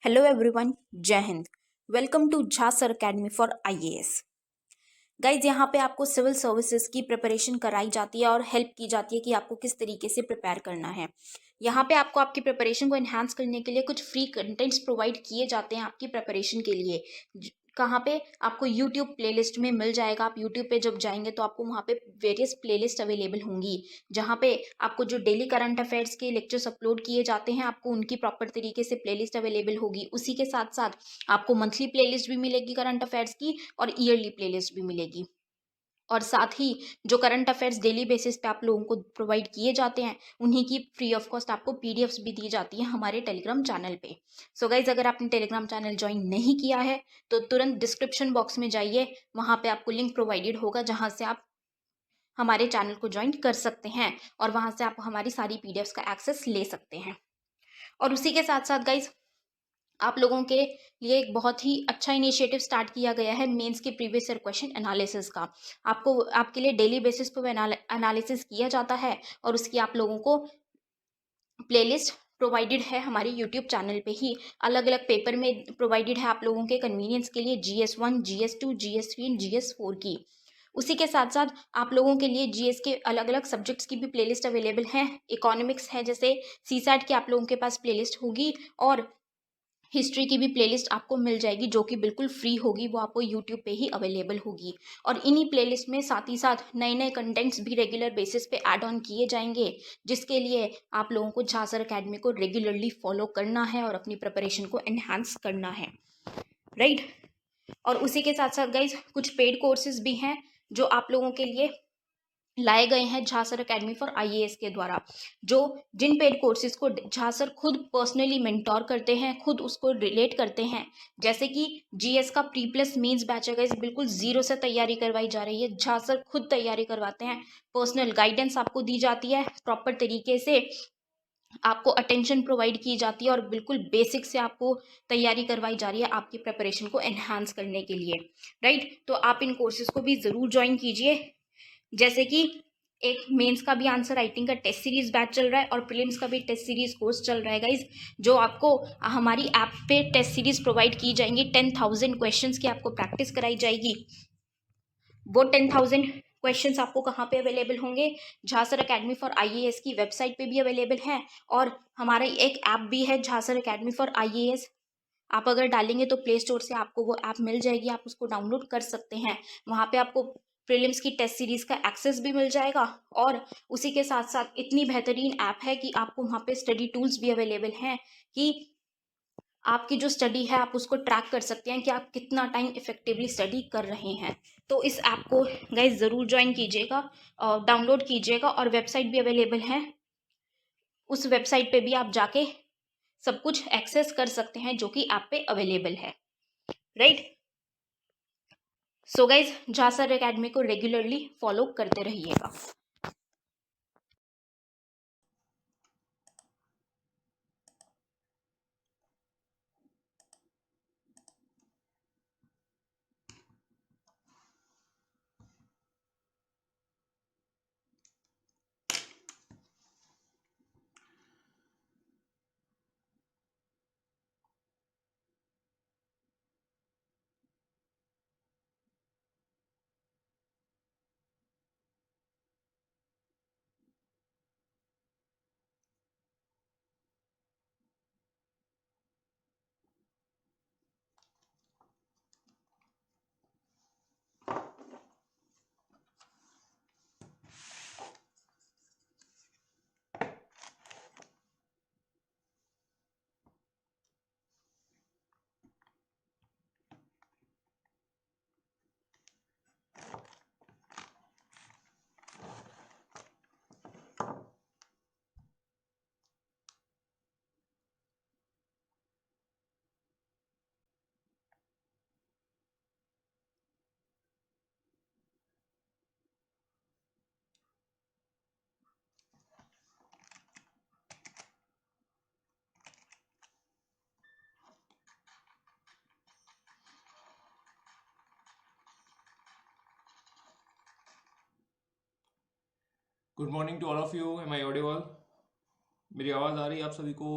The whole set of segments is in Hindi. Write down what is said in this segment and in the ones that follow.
हेलो एवरीवन, जय Hind. Welcome to Jha sir academy for IAS. Guys, यहाँ पे आपको सिविल सर्विसेज की प्रिपरेशन कराई जाती है और हेल्प की जाती है कि आपको किस तरीके से प्रिपेयर करना है। यहाँ पे आपको आपकी प्रिपरेशन को एनहांस करने के लिए कुछ फ्री कंटेंट्स प्रोवाइड किए जाते हैं आपकी प्रिपरेशन के लिए। कहाँ पे आपको यूट्यूब प्लेलिस्ट में मिल जाएगा। आप यूट्यूब पे जब जाएंगे तो आपको वहाँ पे वेरियस प्लेलिस्ट अवेलेबल होंगी, जहाँ पे आपको जो डेली करंट अफेयर्स के लेक्चर्स अपलोड किए जाते हैं आपको उनकी प्रॉपर तरीके से प्लेलिस्ट अवेलेबल होगी। उसी के साथ साथ आपको मंथली प्लेलिस्ट भी मिलेगी करंट अफेयर्स की और ईयरली प्लेलिस्ट भी मिलेगी। और साथ ही जो करंट अफेयर्स डेली बेसिस पे आप लोगों को प्रोवाइड किए जाते हैं उन्हीं की फ्री ऑफ कॉस्ट आपको पीडीएफ्स भी दी जाती है हमारे टेलीग्राम चैनल पे। सो गाइज, अगर आपने टेलीग्राम चैनल ज्वाइन नहीं किया है तो तुरंत डिस्क्रिप्शन बॉक्स में जाइए, वहां पे आपको लिंक प्रोवाइडेड होगा जहां से आप हमारे चैनल को ज्वाइन कर सकते हैं और वहां से आप हमारी सारी पीडीएफ्स का एक्सेस ले सकते हैं। और उसी के साथ साथ गाइज, आप लोगों के लिए एक बहुत ही अच्छा इनिशिएटिव स्टार्ट किया गया है मेंस के प्रीवियस ईयर क्वेश्चन एनालिसिस का। आपको आपके लिए डेली बेसिस पर एनालिसिस किया जाता है और उसकी आप लोगों को प्लेलिस्ट प्रोवाइडेड है हमारे यूट्यूब चैनल पे ही। अलग अलग पेपर में प्रोवाइडेड है आप लोगों के कन्वीनियंस के लिए, GS1, GS2, GS3 and GS4 की। उसी के साथ साथ आप लोगों के लिए जीएस के अलग अलग सब्जेक्ट्स की भी प्लेलिस्ट अवेलेबल है। इकोनॉमिक्स है जैसे सीसैट की आप लोगों के पास प्लेलिस्ट होगी और हिस्ट्री की भी प्लेलिस्ट आपको मिल जाएगी जो कि बिल्कुल फ्री होगी, वो आपको यूट्यूब पे ही अवेलेबल होगी। और इन्हीं प्लेलिस्ट में साथ ही साथ नए नए कंटेंट्स भी रेगुलर बेसिस पे ऐड ऑन किए जाएंगे, जिसके लिए आप लोगों को झा सर अकेडमी को रेगुलरली फॉलो करना है और अपनी प्रिपरेशन को एनहांस करना है, राइट। और उसी के साथ साथ गाइज, कुछ पेड कोर्सेज भी हैं जो आप लोगों के लिए लाए गए हैं Jha sir academy for IAS के द्वारा, जो जिन पेड कोर्सेज को झा सर खुद पर्सनली मेंटोर करते हैं, खुद उसको रिलेट करते हैं। जैसे कि जीएस का प्री प्लस मेंस बैच है, बिल्कुल जीरो से तैयारी करवाई जा रही है। झा सर खुद तैयारी करवाते हैं, पर्सनल गाइडेंस आपको दी जाती है, प्रॉपर तरीके से आपको अटेंशन प्रोवाइड की जाती है और बिल्कुल बेसिक से आपको तैयारी करवाई जा रही है आपकी प्रिपरेशन को एनहांस करने के लिए, राइट। तो आप इन कोर्सेज को भी जरूर ज्वाइन कीजिए। जैसे कि एक मेंस का भी आंसर राइटिंग का टेस्ट सीरीज बैच चल रहा है और प्रीलिम्स का भी टेस्ट सीरीज कोर्स चल रहा है गाइज, जो आपको हमारी ऐप पे टेस्ट सीरीज प्रोवाइड की जाएंगी। 10,000 क्वेश्चंस की आपको प्रैक्टिस कराई जाएगी। वो 10,000 क्वेश्चंस आपको कहाँ पे अवेलेबल होंगे? Jha sir academy for IAS की वेबसाइट पे भी अवेलेबल है और हमारा एक ऐप भी है Jha sir academy for IAS. आप अगर डालेंगे तो प्ले स्टोर से आपको वो ऐप मिल जाएगी, आप उसको डाउनलोड कर सकते हैं। वहाँ पे आपको प्रीलिम्स की टेस्ट सीरीज का एक्सेस भी मिल जाएगा और उसी के साथ साथ इतनी बेहतरीन ऐप है कि आपको वहाँ पे स्टडी टूल्स भी अवेलेबल हैं कि आपकी जो स्टडी है आप उसको ट्रैक कर सकते हैं कि आप कितना टाइम इफेक्टिवली स्टडी कर रहे हैं। तो इस ऐप को गाइज ज़रूर ज्वाइन कीजिएगा, डाउनलोड कीजिएगा और वेबसाइट भी अवेलेबल है। उस वेबसाइट पे भी आप जाके सब कुछ एक्सेस कर सकते हैं जो कि ऐप पे अवेलेबल है, right. So guys, Jha sir academy को रेगुलरली फॉलो करते रहिएगा। Good morning to all of you. Am I audible? मेरी आवाज़ आ रही है आप सभी को?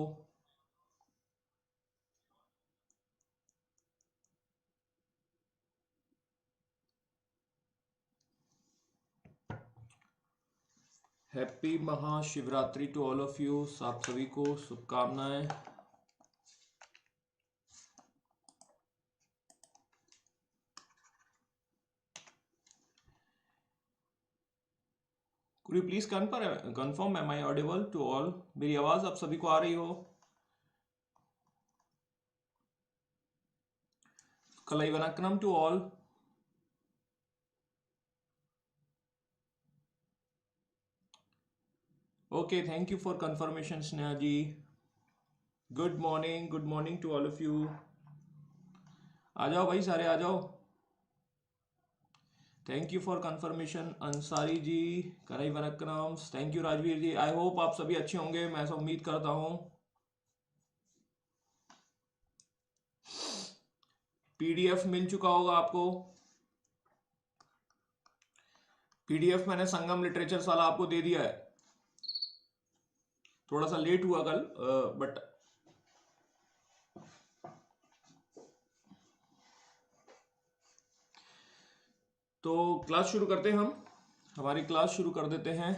Happy Mahashivratri to all of you. आप सभी को शुभकामनाएं। Could you please confirm am I audible to all? मेरी आवाज आप सभी को आ रही हो? कलाई वनक्कम to all. Okay, thank you for confirmation Sneha ji. Good morning to all of you. आ जाओ भाई, सारे आ जाओ। Thank you for confirmation Ansari ji, कलाई वनक्कम। Thank you Rajveer ji. I hope आप सभी अच्छे होंगे, मैं ऐसा उम्मीद करता हूं। पीडीएफ मिल चुका होगा आपको। पीडीएफ मैंने संगम लिटरेचर्स वाला आपको दे दिया है। थोड़ा सा लेट हुआ कल, बट तो क्लास शुरू करते हैं। हम हमारी क्लास शुरू कर देते हैं।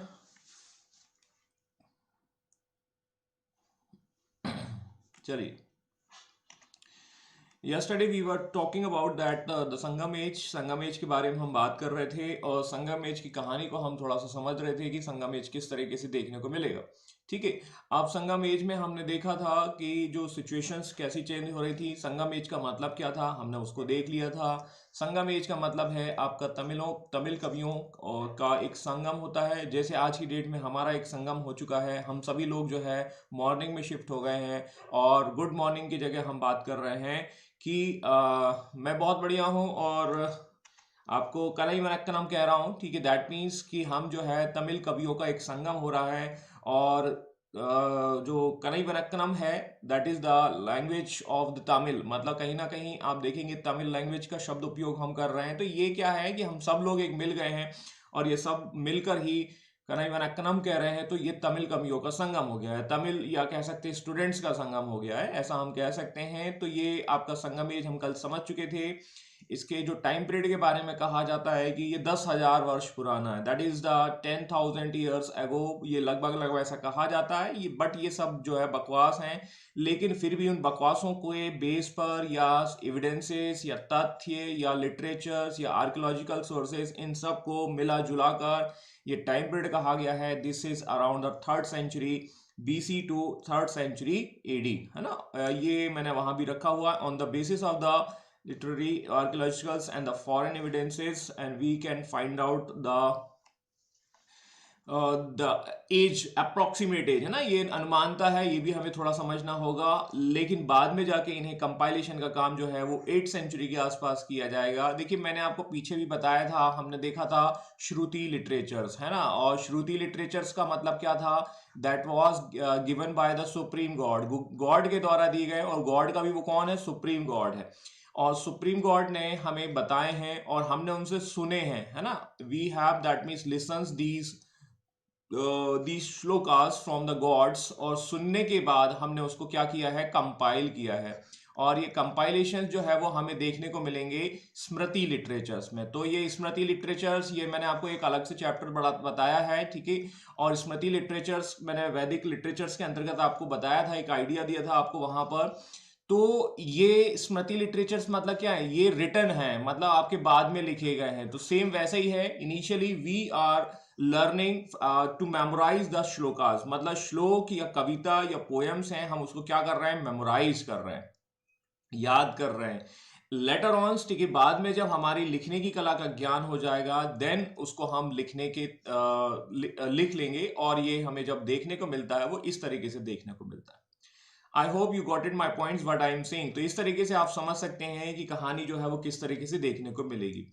चलिए, yesterday we were talking about that the Sangam age के बारे में हम बात कर रहे थे, और संगम एज की कहानी को हम थोड़ा सा समझ रहे थे कि संगम एज किस तरीके से देखने को मिलेगा। ठीक है, अब संगम एज में हमने देखा था कि जो सिचुएशंस कैसी चेंज हो रही थी, संगम एज का मतलब क्या था, हमने उसको देख लिया था। संगम एज का मतलब है आपका तमिल कवियों का एक संगम होता है। जैसे आज की डेट में हमारा एक संगम हो चुका है, हम सभी लोग जो है मॉर्निंग में शिफ्ट हो गए हैं, और गुड मॉर्निंग की जगह हम बात कर रहे हैं कि मैं बहुत बढ़िया हूँ और आपको कलाई वनक्कम कह रहा हूँ। ठीक है, दैट मीन्स कि हम जो है तमिल कवियों का एक संगम हो रहा है, और जो कलाई वनक्कम है that is the language of the Tamil. मतलब कहीं ना कहीं आप देखेंगे तमिल लैंग्वेज का शब्द उपयोग हम कर रहे हैं। तो ये क्या है कि हम सब लोग एक मिल गए हैं, और ये सब मिलकर ही कलाई वनक्कम कह रहे हैं। तो ये तमिल कवियों का संगम हो गया है, तमिल या कह सकते हैं स्टूडेंट्स का संगम हो गया है, ऐसा हम कह सकते हैं। तो ये आपका संगम एज हम कल समझ चुके थे। इसके जो टाइम पीरियड के बारे में कहा जाता है कि ये 10,000 वर्ष पुराना है, that is the 10,000 years ago. ये लगभग ऐसा कहा जाता है, ये बट ये सब जो है बकवास हैं। लेकिन फिर भी उन बकवासों को बेस पर या एविडेंसेस या तथ्य या लिटरेचर्स या आर्कियोलॉजिकल सोर्सेज, इन सब को मिला जुला कर ये टाइम पीरियड कहा गया है। This is around the 3rd century BC to 3rd century AD, है ना। ये मैंने वहां भी रखा हुआ on the basis of the literary archaeologicals and the foreign evidences, and we can find out the age, approximate age, है ना। ये अनुमानता है, ये भी हमें थोड़ा समझना होगा। लेकिन बाद में जाके इन्हें कंपाइलेशन का काम जो है वो 8th सेंचुरी के आसपास किया जाएगा। देखिए, मैंने आपको पीछे भी बताया था, हमने देखा था श्रुति लिटरेचर्स, है ना। और श्रुति लिटरेचर्स का मतलब क्या था, that was given by the supreme God, God के द्वारा दिए गए। और गॉड का भी वो कौन है, सुप्रीम गॉड है। और सुप्रीम गॉड ने हमें बताए हैं और हमने उनसे सुने हैं, है ना। We have that means listens these shlokas from the gods, और सुनने के बाद हमने उसको क्या किया है, कंपाइल किया है। और ये कंपाइलेशन जो है वो हमें देखने को मिलेंगे स्मृति लिटरेचर्स में। तो ये स्मृति लिटरेचर्स, ये मैंने आपको एक अलग से चैप्टर बताया है, ठीक है। और स्मृति लिटरेचर्स मैंने वैदिक लिटरेचर्स के अंतर्गत आपको बताया था, एक आइडिया दिया था आपको वहां पर। तो ये स्मृति लिटरेचर्स मतलब क्या है, ये रिटन है, मतलब आपके बाद में लिखे गए हैं। तो सेम वैसे ही है, initially we are learning to memorise the shlokas, मतलब श्लोक या कविता या पोएम्स हैं, हम उसको क्या कर रहे हैं, मेमोराइज कर रहे हैं, याद कर रहे हैं। लेटर ऑन, ठीक है, बाद में जब हमारी लिखने की कला का ज्ञान हो जाएगा, देन उसको हम लिख लेंगे, और ये हमें जब देखने को मिलता है वो इस तरीके से देखने को मिलता है। I hope you got it my points what I am saying. तो इस तरीके से आप समझ सकते हैं कि कहानी जो है वो किस तरीके से देखने को मिलेगी।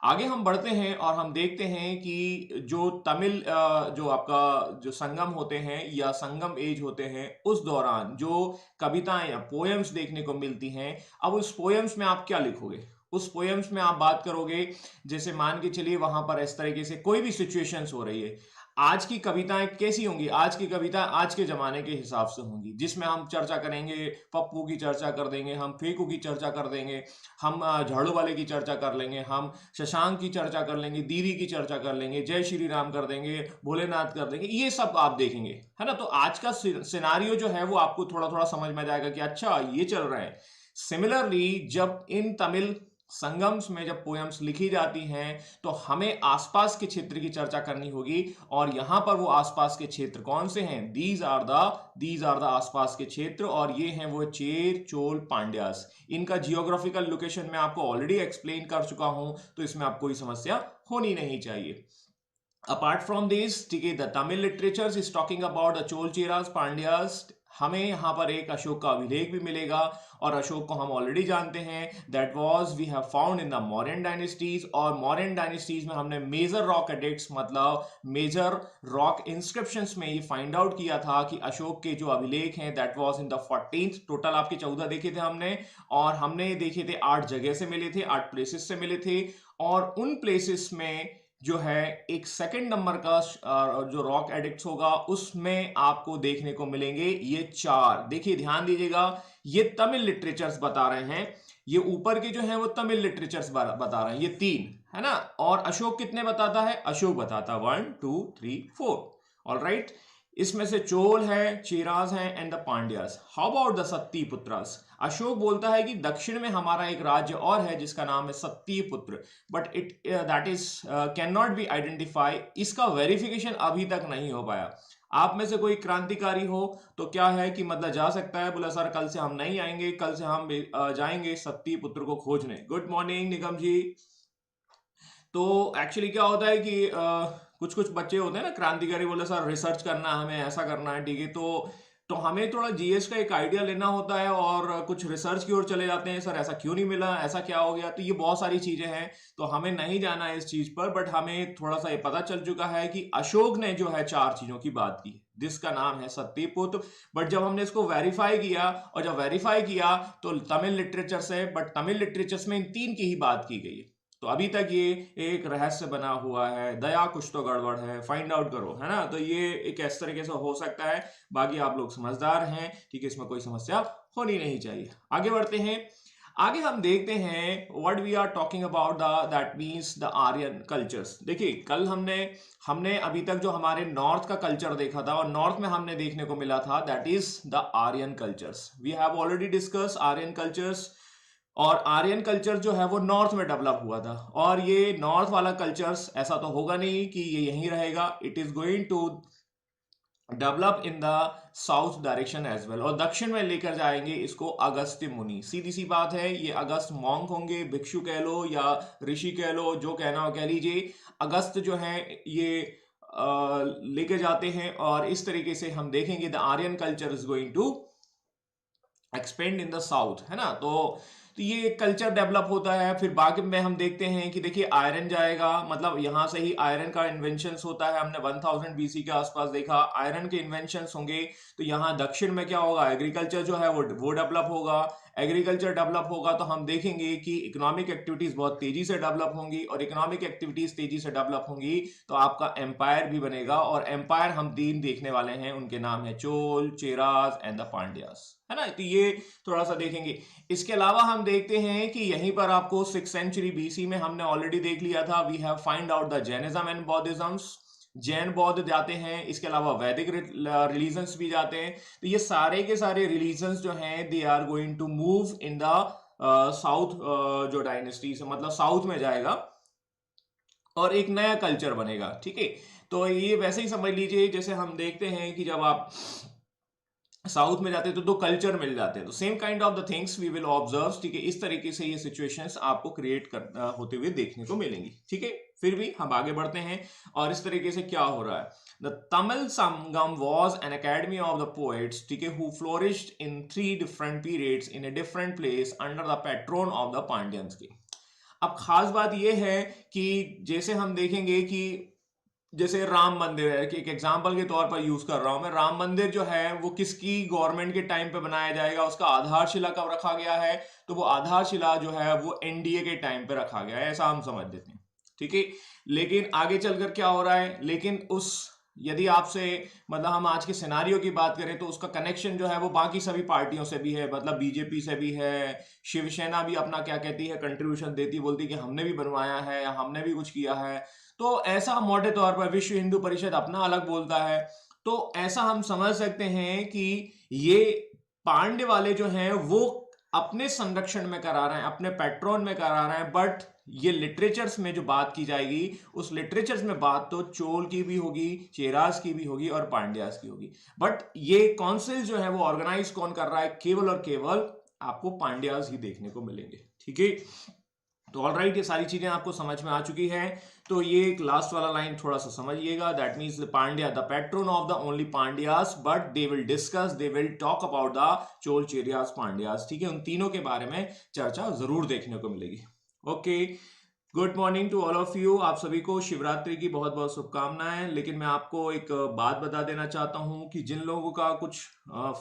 आगे हम बढ़ते हैं और हम देखते हैं कि जो तमिल जो आपका जो संगम होते हैं या संगम एज होते हैं, उस दौरान जो कविताएं या पोएम्स देखने को मिलती हैं। अब उस पोएम्स में आप क्या लिखोगे, उस पोएम्स में आप बात करोगे, जैसे मान के चलिए वहां पर इस तरीके से कोई भी सिचुएशंस हो रही है। आज की कविताएं कैसी होंगी? आज की कविताएं आज के जमाने के हिसाब से होंगी, जिसमें हम चर्चा करेंगे, पप्पू की चर्चा कर देंगे, हम फेकू की चर्चा कर देंगे, हम झाड़ू वाले की चर्चा कर लेंगे, हम शशांक की चर्चा कर लेंगे, दीदी की चर्चा कर लेंगे, जय श्री राम कर देंगे, भोलेनाथ कर देंगे, ये सब आप देखेंगे, है ना। तो आज का सिनारियो जो है वो आपको थोड़ा थोड़ा समझ में जाएगा कि अच्छा ये चल रहा है। सिमिलरली जब इन तमिल संगम्स में जब पोएम्स लिखी जाती हैं तो हमें आसपास के क्षेत्र की चर्चा करनी होगी, और यहां पर वो आसपास के क्षेत्र कौन से हैं? दीज आर द आसपास के क्षेत्र, और ये हैं वो चेर चोल पांड्यास। इनका जियोग्राफिकल लोकेशन मैं आपको ऑलरेडी एक्सप्लेन कर चुका हूं, तो इसमें आपको कोई समस्या होनी नहीं चाहिए। अपार्ट फ्रॉम दिस, ठीक है, the Tamil literature is talking about the Chola Cheras Pandyas. हमें यहाँ पर एक अशोक का अभिलेख भी मिलेगा, और अशोक को हम ऑलरेडी जानते हैं, that was we have found in the Mauryan dynasties. और मौर्यन डायनेस्टीज में हमने मेजर रॉक एडिक्ट्स, मतलब मेजर रॉक इंस्क्रिप्शंस में ये फाइंड आउट किया था कि अशोक के जो अभिलेख हैं that was in the 14th। Total आपके 14 देखे थे हमने, और हमने देखे थे 8 जगह से मिले थे, 8 प्लेसेस से मिले थे। और उन प्लेसेस में जो है एक सेकंड नंबर का जो रॉक एडिक्ट्स होगा उसमें आपको देखने को मिलेंगे ये 4। देखिए ध्यान दीजिएगा, ये तमिल लिटरेचर्स बता रहे हैं, ये ऊपर के जो है वो तमिल लिटरेचर्स बता रहे हैं, ये 3 है ना। और अशोक कितने बताता है? अशोक बताता है 1 2 3 4। ऑल राइट, इसमें से चोल है, चेराज है and the Pandyas. How about the Satiyaputras? Ashoka बोलता है कि दक्षिण में हमारा एक राज्य और है जिसका नाम है Satiyaputra, but it that is can not be identify. इसका वेरिफिकेशन अभी तक नहीं हो पाया। आप में से कोई क्रांतिकारी हो तो क्या है कि मतलब जा सकता है, बोला सर कल से हम नहीं आएंगे, कल से हम जाएंगे सत्तीपुत्र को खोजने। गुड मॉर्निंग निगम जी। तो एक्चुअली क्या होता है कि कुछ कुछ बच्चे होते हैं ना क्रांतिकारी, बोले सर रिसर्च करना है, हमें ऐसा करना है, ठीक है। तो हमें थोड़ा जीएस का एक आइडिया लेना होता है, और कुछ रिसर्च की ओर चले जाते हैं, सर ऐसा क्यों नहीं मिला, ऐसा क्या हो गया। तो ये बहुत सारी चीजें हैं, तो हमें नहीं जाना है इस चीज पर, बट हमें थोड़ा सा ये पता चल चुका है कि अशोक ने जो है 4 चीजों की बात की जिसका नाम है सत्तीपुत्र। बट जब हमने इसको वेरीफाई किया, और जब वेरीफाई किया तो तमिल लिटरेचर से, बट तमिल लिटरेचर में इन 3 की ही बात की गई है। तो अभी तक ये एक रहस्य बना हुआ है, दया कुछ तो गड़बड़ है, फाइंड आउट करो, है ना। तो ये एक इस तरीके से हो सकता है। बाकी आप लोग समझदार हैं, ठीक है, इसमें कोई समस्या होनी नहीं चाहिए। आगे बढ़ते हैं। आगे हम देखते हैं what we are talking about that means the Aryan cultures. देखिए कल हमने अभी तक जो हमारे नॉर्थ का कल्चर देखा था, और नॉर्थ में हमने देखने को मिला था that is the Aryan cultures. We have already discuss Aryan cultures. और आर्यन कल्चर जो है वो नॉर्थ में डेवलप हुआ था, और ये नॉर्थ वाला कल्चर्स ऐसा तो होगा नहीं कि ये यहीं रहेगा, it is going to develop in the south direction as well. और दक्षिण में लेकर जाएंगे इसको अगस्त्य मुनि। सीधी सी बात है, ये अगस्त मॉन्क होंगे, भिक्षु कह लो या ऋषि कह लो, जो कहना हो कह लीजिए। अगस्त जो है ये लेके जाते हैं, और इस तरीके से हम देखेंगे the Aryan culture is going to expand in the south, है ना। तो ये कल्चर डेवलप होता है। फिर बाद में हम देखते हैं कि देखिए आयरन जाएगा, मतलब यहां से ही आयरन का इन्वेंशन होता है। हमने 1000 बीसी के आसपास देखा आयरन के इन्वेंशन होंगे। तो यहाँ दक्षिण में क्या होगा, एग्रीकल्चर जो है वो डेवलप होगा। एग्रीकल्चर डेवलप होगा तो हम देखेंगे कि इकोनॉमिक एक्टिविटीज बहुत तेजी से डेवलप होंगी, और इकोनॉमिक एक्टिविटीज तेजी से डेवलप होंगी तो आपका एम्पायर भी बनेगा। और एम्पायर हम 3 देखने वाले हैं, उनके नाम है चोल, चेराज एंड द पांड्यास, है ना। तो ये थोड़ा सा देखेंगे। इसके अलावा हम देखते हैं कि यहीं पर आपको 6th सेंचुरी बीसी में हमने ऑलरेडी देख लिया था, we have find out the Jainism and Buddhisms. Jain बौद्ध जाते हैं, इसके अलावा वैदिक रिलीजन्स भी जाते हैं। तो ये सारे के सारे रिलीजन्स जो हैं they are going to move in the south, जो डायनेस्टी से मतलब साउथ में जाएगा, और एक नया कल्चर बनेगा, ठीक है। तो ये वैसे ही समझ लीजिए जैसे हम देखते हैं कि जब आप साउथ में जाते हैं तो 2 कल्चर मिल जाते हैं, तो same kind of the things we will observe, ठीक है। इस तरीके से ये सिचुएशंस आपको क्रिएट होते हुए देखने को मिलेंगी, ठीक है। फिर भी हम आगे बढ़ते हैं, और इस तरीके से क्या हो रहा है। The Tamil Sangam was an academy of the poets, ठीक है, who flourished in 3 different periods in a different place under the patron of the Pandyans की। अब खास बात यह है कि जैसे हम देखेंगे कि जैसे राम मंदिर है, कि एक एग्जांपल के तौर पर यूज कर रहा हूं मैं, राम मंदिर जो है वो किसकी गवर्नमेंट के टाइम पे बनाया जाएगा, उसका आधारशिला कब रखा गया है, तो वो आधारशिला जो है वो एनडीए के टाइम पे रखा गया है, ऐसा हम समझ लेते हैं, ठीक है। लेकिन आगे चलकर क्या हो रहा है, लेकिन उस यदि आपसे मतलब हम आज के सिनारियो की बात करें तो उसका कनेक्शन जो है वो बाकी सभी पार्टियों से भी है, मतलब बीजेपी से भी है, शिवसेना भी अपना क्या कहती है कंट्रीब्यूशन देती, बोलती कि हमने भी बनवाया है या हमने भी कुछ किया है। तो ऐसा मोटे तौर पर विश्व हिंदू परिषद अपना अलग बोलता है। तो ऐसा हम समझ सकते हैं कि ये पांड्य वाले जो हैं वो अपने संरक्षण में करा रहे हैं, अपने पैट्रोन में करा रहे हैं, बट ये लिटरेचर्स में जो बात की जाएगी उस लिटरेचर्स में बात तो चोल की भी होगी, चेरास की भी होगी और पांड्यास की होगी। बट ये काउंसिल जो है वो ऑर्गेनाइज कौन कर रहा है, केवल और केवल आपको पांड्यास ही देखने को मिलेंगे। ठीक है, तो ऑल राइट, ये सारी चीजें आपको समझ में आ चुकी है। तो ये एक लास्ट वाला लाइन थोड़ा सा समझिएगा, that means the Pandya the patron of the only Pandyas, but they will discuss, they will talk about the Chola Cheras Pandyas. ठीक है, उन तीनों के बारे में चर्चा जरूर देखने को मिलेगी। Okay, good morning to all of you. आप सभी को शिवरात्रि की बहुत बहुत शुभकामनाएं। लेकिन मैं आपको एक बात बता देना चाहता हूं कि जिन लोगों का कुछ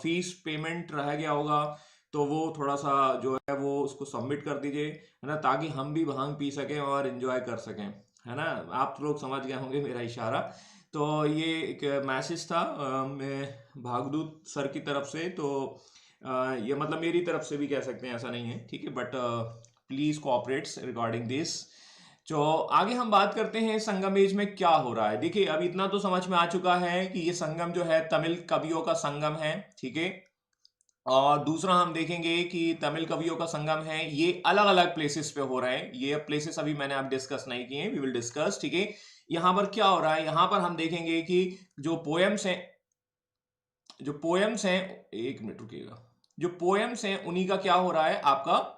फीस पेमेंट रह गया होगा तो वो थोड़ा सा जो है वो उसको सबमिट कर दीजिए, है ना, ताकि हम भी भांग पी सकें और एंजॉय कर सकें, है ना। आप लोग समझ गए होंगे मेरा इशारा। तो ये एक मैसेज था मैं भागदूत सर की तरफ से। तो ये मतलब मेरी तरफ से भी कह सकते हैं, ऐसा नहीं है, ठीक है, बट प्लीज कोऑपरेट्स रिगार्डिंग दिस। तो आगे हम बात करते हैं संगम एज में क्या हो रहा है। देखिए, अब इतना तो समझ में आ चुका है कि ये संगम जो है तमिल कवियों का संगम है, ठीक है। और दूसरा हम देखेंगे कि तमिल कवियों का संगम है, ये अलग अलग प्लेसेस पे हो रहे हैं। ये प्लेसेस अभी मैंने आप डिस्कस नहीं किए, वी विल डिस्कस, ठीक है। यहां पर क्या हो रहा है, यहां पर हम देखेंगे कि जो पोएम्स हैं, जो पोएम्स हैं, एक मिनट रुकिएगा, जो पोएम्स हैं उन्हीं का क्या हो रहा है, आपका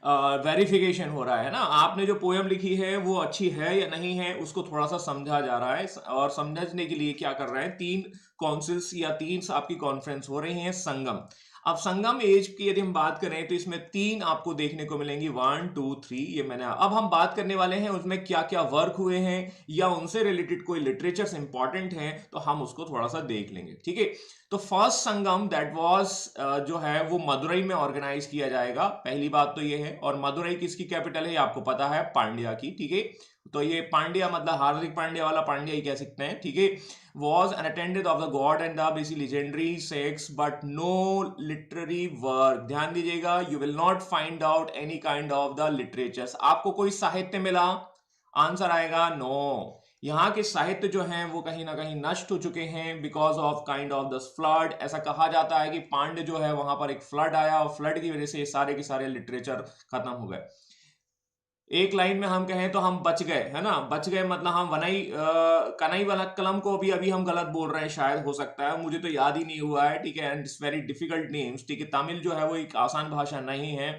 वेरिफिकेशन हो रहा है ना। आपने जो पोयम लिखी है वो अच्छी है या नहीं है उसको थोड़ा सा समझा जा रहा है। और समझने के लिए क्या कर रहे हैं, तीन काउंसिल्स या तीन आपकी कॉन्फ्रेंस हो रही हैं संगम। अब संगम एज की यदि हम बात करें तो इसमें तीन आपको देखने को मिलेंगी, 1 2 3। ये मैंने, अब हम बात करने वाले हैं उसमें क्या क्या वर्क हुए हैं या उनसे रिलेटेड कोई लिटरेचर्स इंपॉर्टेंट हैं, तो हम उसको थोड़ा सा देख लेंगे, ठीक है। तो फर्स्ट संगम दैट वाज जो है वो मदुरई में ऑर्गेनाइज किया जाएगा, पहली बात तो ये है। और मदुरई किसकी कैपिटल है आपको पता है, पांड्या की, ठीक है। तो ये पांड्या मतलब हार्दिक पांड्या वाला पांड्या ही कह सकते हैं, ठीक है। was an attendant of the god and the basically legendary sex but no literary work। ध्यान दीजिएगा, you will not find out any kind of the literatures। आपको कोई साहित्य मिला, आंसर आएगा नो। यहाँ के साहित्य जो हैं वो कहीं ना कहीं नष्ट हो चुके हैं because of kind of the flood. ऐसा कहा जाता है कि पांड्य जो है वहां पर एक फ्लड आया और फ्लड की वजह से ये सारे के सारे लिटरेचर खत्म हो गए। एक लाइन में हम कहें तो हम बच गए, है ना। बच गए मतलब हम वनई कनई वाला कलम को भी अभी हम गलत बोल रहे हैं, शायद हो सकता है, मुझे तो याद ही नहीं हुआ है, ठीक है। And it's very difficult names, ठीक है। तमिल जो है वो एक आसान भाषा नहीं है,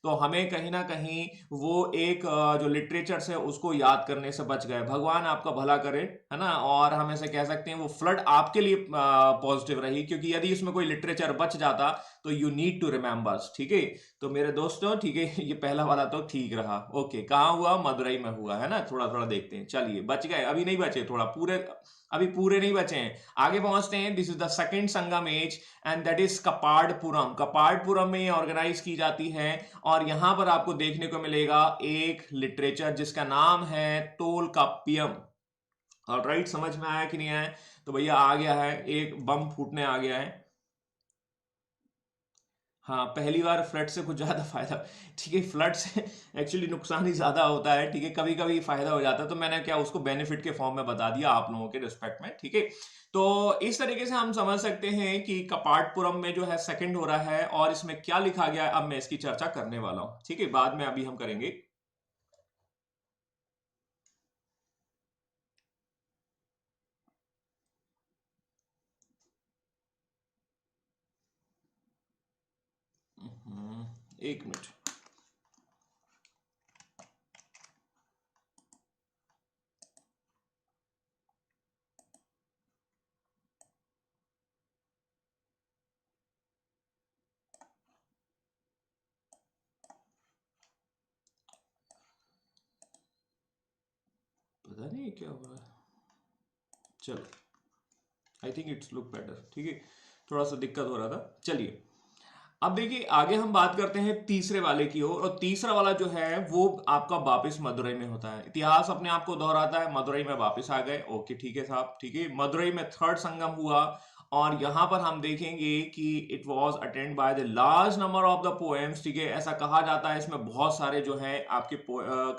तो हमें कहीं ना कहीं वो एक जो लिटरेचर है उसको याद करने से बच गए। भगवान आपका भला करे, है ना। और हम ऐसे कह सकते हैं वो फ्लड आपके लिए पॉजिटिव रही, क्योंकि यदि इसमें कोई लिटरेचर बच जाता तो यू नीड टू रिमेंबर, ठीक है। तो मेरे दोस्तों, ठीक है, ये पहला वाला तो ठीक रहा। ओके, कहाँ हुआ, मदुरई में हुआ, है ना। थोड़ा थोड़ा देखते हैं, चलिए बच गए, अभी नहीं बचे, थोड़ा पूरे, अभी पूरे नहीं बचे हैं, आगे पहुंचते हैं। This is the second Sangam age and that is Kapatapuram. Kapatapuram में ये ऑर्गेनाइज की जाती है और यहां पर आपको देखने को मिलेगा एक लिटरेचर जिसका नाम है तोलकाप्पियम। ऑलराइट, समझ में आया कि नहीं आया? तो भैया आ गया है, एक बम फूटने आ गया है। हाँ, पहली बार फ्लड से कुछ ज़्यादा फायदा, ठीक है। फ्लड से एक्चुअली नुकसान ही ज़्यादा होता है, ठीक है। कभी कभी फायदा हो जाता है, तो मैंने क्या उसको बेनिफिट के फॉर्म में बता दिया आप लोगों के रिस्पेक्ट में, ठीक है। तो इस तरीके से हम समझ सकते हैं कि कपाटपुरम में जो है सेकंड हो रहा है और इसमें क्या लिखा गया है, अब मैं इसकी चर्चा करने वाला हूँ, ठीक है। बाद में अभी हम करेंगे। एक मिनट। पता नहीं क्या हुआ है, चलो, I think it's look better, ठीक है। थोड़ा सा दिक्कत हो रहा था, चलिए। अब देखिए आगे हम बात करते हैं तीसरे वाले की ओर, और तीसरा वाला जो है वो आपका वापस मदुरई में होता है। इतिहास अपने आप को दोहराता है, मदुरई में वापस आ गए, ओके ठीक है साहब, ठीक है। मदुरई में थर्ड संगम हुआ, और यहां पर हम देखेंगे कि it was attend by the large number of the poems, ठीक है। ऐसा कहा जाता है इसमें बहुत सारे जो है आपके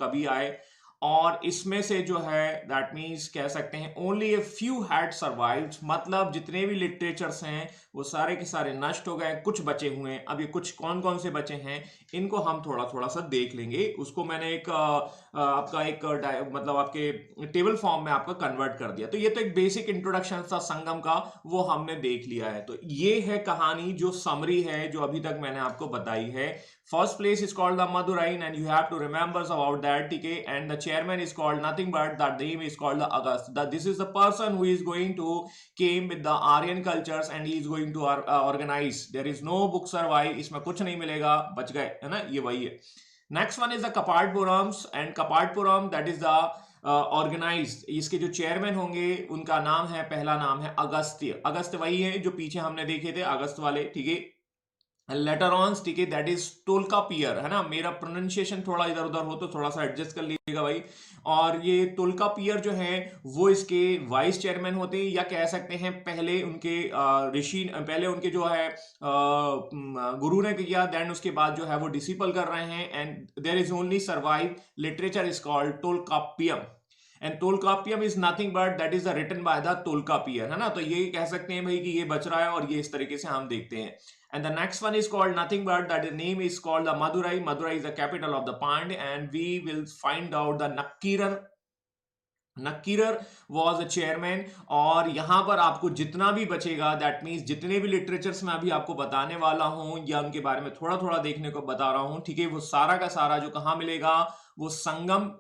कवि आए, और इसमें से जो है दैट मीन्स कह सकते हैं only a few had survived, मतलब जितने भी लिटरेचर्स हैं वो सारे के सारे नष्ट हो गए, कुछ बचे हुए हैं। अब ये कुछ कौन कौन से बचे हैं इनको हम थोड़ा थोड़ा सा देख लेंगे। उसको मैंने एक आपका एक मतलब आपके टेबल फॉर्म में आपका कन्वर्ट कर दिया। तो ये तो एक बेसिक इंट्रोडक्शन था संगम का, वो हमने देख लिया है। तो ये है कहानी जो समरी है जो अभी तक मैंने आपको बताई है। First place is called the Madurai, and you have to remember about that, okay? And the chairman is called nothing but that name is called the August. This is the person who is going to came with the Aryan cultures and he is going to organize. There is no book survey. इसमें कुछ नहीं मिलेगा, बच गए, है ना? ये वही है। Next one is the Kapatpurams, and Kapatpuram that is the organise. इसके जो चेयरमैन होंगे उनका नाम है, पहला नाम है अगस्त्य। अगस्त्य वही है जो पीछे हमने देखे थे, अगस्त वाले, ठीक है। लेटर ऑन, ठीक है, दैट इज टोल्कापियर, है ना। मेरा प्रोनाउंसिएशन थोड़ा इधर उधर हो तो थोड़ा सा एडजस्ट कर लीजिएगा भाई। और ये टोल्कापियर जो है वो इसके वाइस चेयरमैन होते हैं, या कह सकते हैं पहले उनके ऋषि, पहले उनके जो है गुरु ने किया, देन उसके बाद जो है वो डिसिपल कर रहे हैं। And there is only survive literature is called Tolkappiyam, and Tolkappiyam is nothing but that is written by the Tolkappiyar, है ना। तो ये कह सकते हैं भाई कि ये बच रहा है, और ये इस तरीके से हम देखते हैं। And the next one is called nothing but that the name is called the Madurai. Madurai is the capital of the Pand, and we will find out the Nakkirar. Nakkirar was a chairman. और यहां पर आपको जितना भी बचेगा, दैट मीन्स जितने भी लिटरेचर्स मैं अभी आपको बताने वाला हूं या उनके बारे में थोड़ा थोड़ा देखने को बता रहा हूं, ठीक है, वो सारा का सारा जो कहां मिलेगा, वो संगम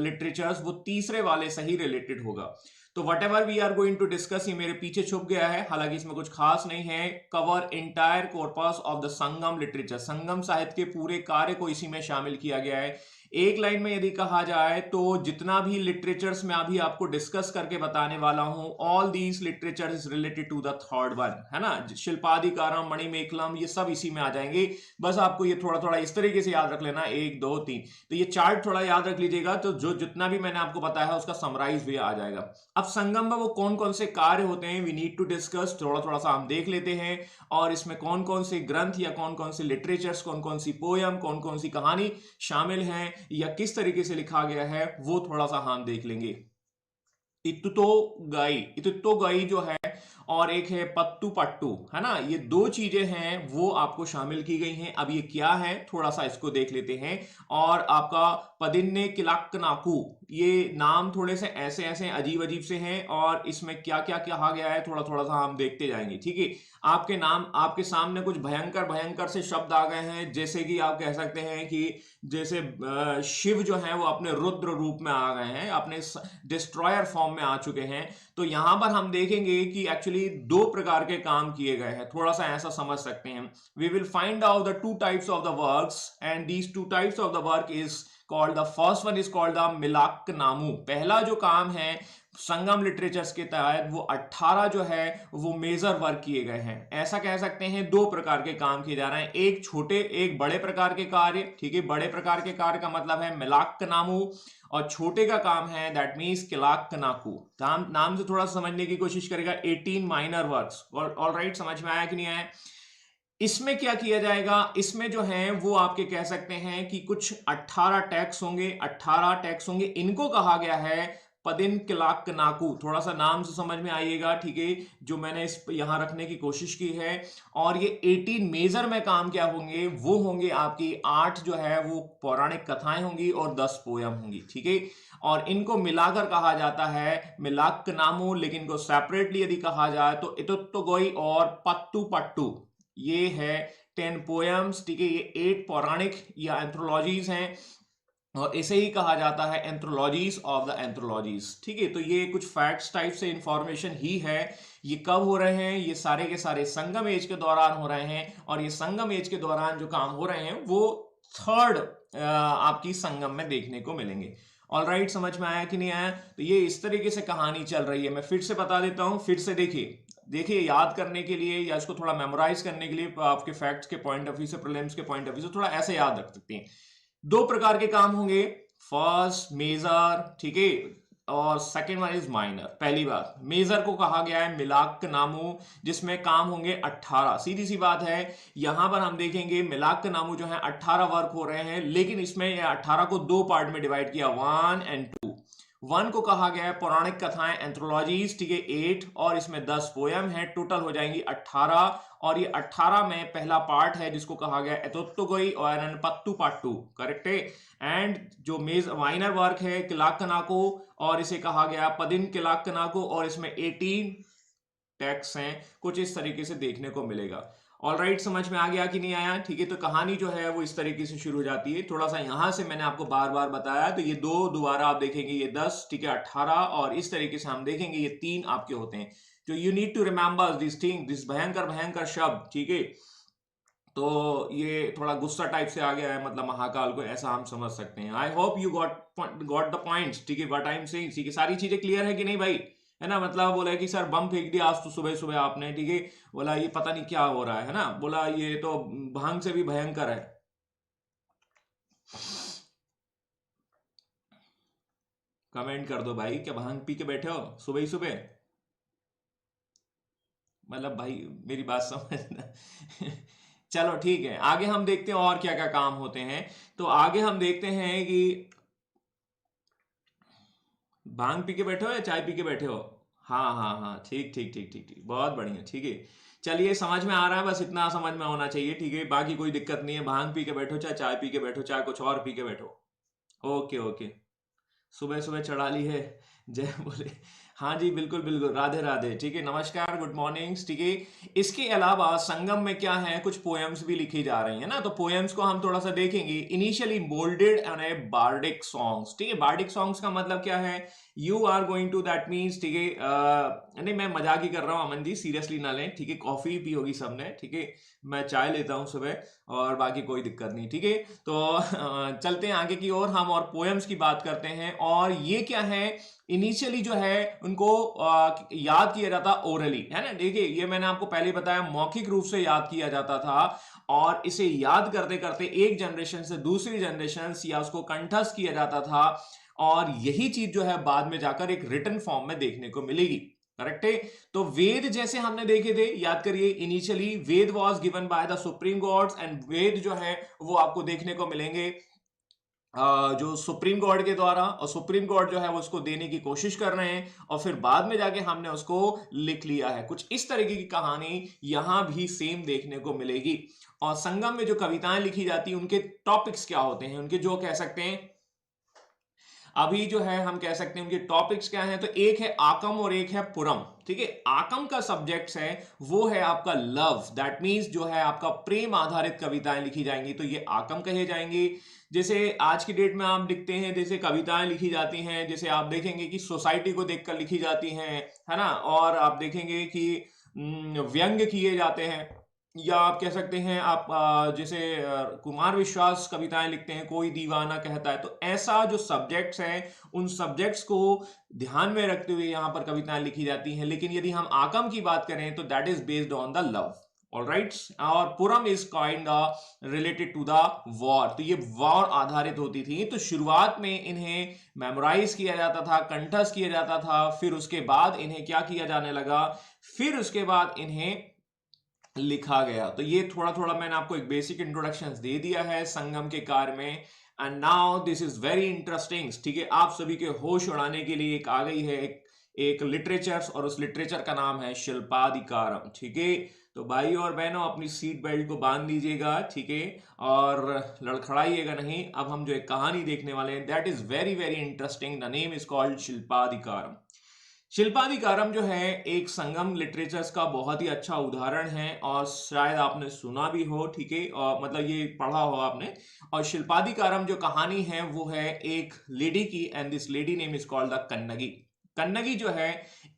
लिटरेचर्स, वो तीसरे वाले से ही रिलेटेड होगा। तो whatever we are going to discuss, ये मेरे पीछे छुप गया है, हालांकि इसमें कुछ खास नहीं है। Cover entire corpus of the Sangam literature, Sangam साहित्य के पूरे कार्य को इसी में शामिल किया गया है। एक लाइन में यदि कहा जाए तो जितना भी लिटरेचर्स मैं अभी आपको डिस्कस करके बताने वाला हूं, all these literature is related to the third one, है ना। शिल्पाधिकारम, मणिमेखलम, ये सब इसी में आ जाएंगे। बस आपको ये थोड़ा थोड़ा इस तरीके से याद रख लेना, 1 2 3, तो ये चार्ट थोड़ा याद रख लीजिएगा, तो जो जितना भी मैंने आपको बताया है उसका समराइज भी आ जाएगा। अब संगम में वो कौन कौन से कार्य होते हैं, वी नीड टू डिस्कस, थोड़ा थोड़ा सा हम देख लेते हैं। और इसमें कौन कौन से ग्रंथ या कौन कौन से लिटरेचर्स, कौन कौन सी पोयम, कौन कौन सी कहानी शामिल हैं, या किस तरीके से लिखा गया है, वो थोड़ा सा हम देख लेंगे। इतुतो गाई जो है, और एक है पत्तू पट्टू, है ना। ये 2 चीजें हैं वो आपको शामिल की गई हैं। अब ये क्या है, थोड़ा सा इसको देख लेते हैं। और आपका पदिन्ने किलाक्कनाकू, ये नाम थोड़े से ऐसे ऐसे अजीब अजीब से हैं, और इसमें क्या क्या कहा गया है थोड़ा थोड़ा सा हम देखते जाएंगे, ठीक है। आपके नाम, आपके सामने कुछ भयंकर भयंकर से शब्द आ गए हैं, जैसे कि आप कह सकते हैं कि जैसे शिव जो है वो अपने रुद्र रूप में आ गए हैं, अपने डिस्ट्रॉयर फॉर्म में आ चुके हैं। तो यहां पर हम देखेंगे कि एक्चुअली 2 प्रकार के काम किए गए हैं, थोड़ा सा ऐसा समझ सकते हैं। We will find out the 2 types of the works, and these 2 types of the work is called, the first one is called the Melkanakku. पहला जो काम है संगम लिटरेचर्स के तहत, वो 18 जो है वो मेजर वर्क किए गए हैं। ऐसा कह सकते हैं 2 प्रकार के काम किए जा रहे हैं, एक छोटे एक बड़े प्रकार के कार्य, ठीक है। बड़े प्रकार के कार्य का मतलब है मिलाक्कनामू, और छोटे का काम है दैट मीन्स किलाक्कनाकू। नाम से थोड़ा समझने की कोशिश करेगा, 18 माइनर वर्क्स। ऑल राइट, समझ में आया कि नहीं आया। इसमें क्या किया जाएगा, इसमें जो है वो आपके कह सकते हैं कि कुछ 18 टैक्स होंगे, 18 टैक्स होंगे। इनको कहा गया है पदिन किलाक्कनाकू। थोड़ा सा नाम से समझ में आइएगा, ठीक है, जो मैंने इस यहां रखने की कोशिश की है। और ये 18 मेजर में काम क्या होंगे, वो होंगे आपकी 8 जो है वो पौराणिक कथाएं होंगी, और 10 पोयम होंगी, ठीक है। और इनको मिलाकर कहा जाता है मिलाक्कनामू, लेकिन इनको सेपरेटली यदि कहा जाए तो इतुत्तुगोई और पत्तू पट्टू, ये है 10 पोयम्स, ठीक है। ये 8 पौराणिक या एंथ्रोलॉजीज हैं, और इसे ही कहा जाता है एंथ्रोलॉजीज ऑफ द एंथ्रोलॉजीज, ठीक है। तो ये कुछ फैक्ट्स टाइप से इंफॉर्मेशन ही है। ये कब हो रहे हैं, ये सारे के सारे संगम एज के दौरान हो रहे हैं, और ये संगम एज के दौरान जो काम हो रहे हैं वो थर्ड आपकी संगम में देखने को मिलेंगे। ऑल राइट, समझ में आया कि नहीं आया। तो ये इस तरीके से कहानी चल रही है। मैं फिर से बता देता हूं, फिर से देखिए, देखिए याद करने के लिए या इसको थोड़ा मेमोराइज करने के लिए आपके फैक्ट्स के पॉइंट ऑफ व्यू से, प्रीलिम्स के पॉइंट ऑफ व्यू से थोड़ा ऐसे याद रख सकते हैं। दो प्रकार के काम होंगे, फर्स्ट मेजर, ठीक है, और सेकेंड वन इज माइनर। पहली बात, मेजर को कहा गया है मिलाक नामू, जिसमें काम होंगे 18। सीधी सी बात है, यहां पर हम देखेंगे मिलाक नामू जो है 18 वर्क हो रहे हैं, लेकिन इसमें 18 को दो पार्ट में डिवाइड किया, 1 और 2। 1 को कहा गया है पौराणिक कथाएं एंथ्रोलॉजीज, ठीक है, 8, और इसमें 10 पोयम है, टोटल हो जाएंगी 18। और ये 18 में पहला पार्ट है जिसको कहा गया एतोत्तुगोई और पत्तू पाट्टू, करेक्ट है। एंड जो माइनर वर्क है किलाक्कनाको, और इसे कहा गया पदिन किलाक्कनाको, और इसमें 18 टेक्स्ट हैं, कुछ इस तरीके से देखने को मिलेगा। ऑल राइट, समझ में आ गया कि नहीं आया? ठीक है, तो कहानी जो है वो इस तरीके से शुरू हो जाती है। थोड़ा सा यहां से मैंने आपको बार बार बताया, तो ये दो दोबारा आप देखेंगे, ये 10, ठीक है, 18, और इस तरीके से हम देखेंगे ये 3 आपके होते हैं। तो you need to remember this thing, this भयंकर भयंकर शब्द, ठीक है। तो ये थोड़ा गुस्सा टाइप से आ गया है, मतलब महाकाल को, ऐसा हम समझ सकते हैं। I hope you got the points, ठीक है, व्हाट आई एम सेइंग। ठीक है, सारी चीजें क्लियर है कि नहीं भाई? है ना, मतलब बोला कि सर बम फेंक दिया आज तो सुबह सुबह आपने, ठीक है, बोला ये पता नहीं क्या हो रहा है ना, बोला ये तो भांग से भी भयंकर है। कमेंट कर दो भाई, क्या भांग पी के बैठे हो सुबह ही सुबह? मतलब भाई मेरी बात समझना। चलो ठीक है, आगे हम देखते हैं और क्या क्या काम होते हैं। तो आगे हम देखते हैं कि भांग पी के बैठे हो या चाय पी के बैठे हो? हाँ हाँ हाँ, ठीक ठीक ठीक ठीक ठीक, बहुत बढ़िया, ठीक है। चलिए, समझ में आ रहा है, बस इतना समझ में होना चाहिए, ठीक है, बाकी कोई दिक्कत नहीं है। भांग पी के बैठो, चाहे चाय पी के बैठो, चाहे कुछ और पी के बैठो, ओके ओके। सुबह सुबह चढ़ा ली है, जय बोले। हाँ जी, बिल्कुल बिल्कुल, राधे राधे, ठीक है, नमस्कार, गुड मॉर्निंग, ठीक है। इसके अलावा संगम में क्या है, कुछ पोएम्स भी लिखी जा रही है ना, तो पोएम्स को हम थोड़ा सा देखेंगे। Initially bolded and a bardic songs, ठीक है। बार्डिक सॉन्ग्स का मतलब क्या है, you are going to, that means, ठीक है, नहीं मैं मजाक ही कर रहा हूँ अमन जी, सीरियसली ना लें, ठीक है। कॉफी पी होगी सबने, ठीक है, मैं चाय लेता हूँ सुबह, और बाकी कोई दिक्कत नहीं, ठीक है। तो चलते हैं आगे की ओर हम, और पोएम्स की बात करते हैं। और ये क्या है, इनिशियली जो है उनको याद किया जाता ओरली, है ना। देखिए, ये मैंने आपको पहले बताया, मौखिक रूप से याद किया जाता था, और इसे याद करते करते एक जनरेशन से दूसरी जनरेशन या उसको कंठस्थ किया जाता था, और यही चीज जो है बाद में जाकर एक रिटन फॉर्म में देखने को मिलेगी, करेक्ट है। तो वेद जैसे हमने देखे थे, याद करिए, initially Veda was given by the supreme gods, and Veda जो है वो आपको देखने को मिलेंगे जो सुप्रीम गॉड के द्वारा, और सुप्रीम गॉड जो है वो उसको देने की कोशिश कर रहे हैं, और फिर बाद में जाके हमने उसको लिख लिया है। कुछ इस तरीके की कहानी यहां भी सेम देखने को मिलेगी। और संगम में जो कविताएं लिखी जाती हैं उनके टॉपिक्स क्या होते हैं, उनके जो कह सकते हैं अभी जो है हम कह सकते हैं उनके टॉपिक्स क्या हैं, तो एक है आकम और एक है पुरम, ठीक है। आकम का सब्जेक्ट्स है वो है आपका लव, दैट मींस जो है आपका प्रेम आधारित कविताएं लिखी जाएंगी, तो ये आकम कहे जाएंगे। जैसे आज की डेट में आप दिखते हैं, जैसे कविताएं लिखी जाती हैं, जैसे आप देखेंगे कि सोसाइटी को देखकर लिखी जाती हैं, है ना, और आप देखेंगे कि व्यंग्य किए जाते हैं, या आप कह सकते हैं आप जैसे कुमार विश्वास कविताएं लिखते हैं, कोई दीवाना कहता है। तो ऐसा जो सब्जेक्ट्स हैं, उन सब्जेक्ट्स को ध्यान में रखते हुए यहाँ पर कविताएं लिखी जाती हैं। लेकिन यदि हम आकम की बात करें तो that is based on the love, alright. और Puram is kind related to the war, तो ये वॉर आधारित होती थी। तो शुरुआत में इन्हें मेमोराइज किया जाता था, कंठस्थ किया जाता था, फिर उसके बाद इन्हें क्या किया जाने लगा, फिर उसके बाद इन्हें लिखा गया। तो ये थोड़ा थोड़ा मैंने आपको एक बेसिक इंट्रोडक्शन दे दिया है संगम के कार्य में। And now this is very interesting, ठीक है। आप सभी के होश उड़ाने के लिए एक आ गई है एक लिटरेचर, और उस लिटरेचर का नाम है शिल्पाधिकारम, ठीक है। तो भाई और बहनों, अपनी सीट बेल्ट को बांध लीजिएगा, ठीक है, और लड़खड़ाइएगा नहीं। अब हम जो एक कहानी देखने वाले हैं, that is very very interesting. The name is called Silappadikaram. Silappadikaram जो है एक संगम लिटरेचर्स का बहुत ही अच्छा उदाहरण है, और शायद आपने सुना भी हो, ठीक है, और मतलब ये पढ़ा हो आपने। और शिल्पाधिकारम जो कहानी है वो है एक लेडी की, and this lady name is called the Kannagi. Kannagi जो है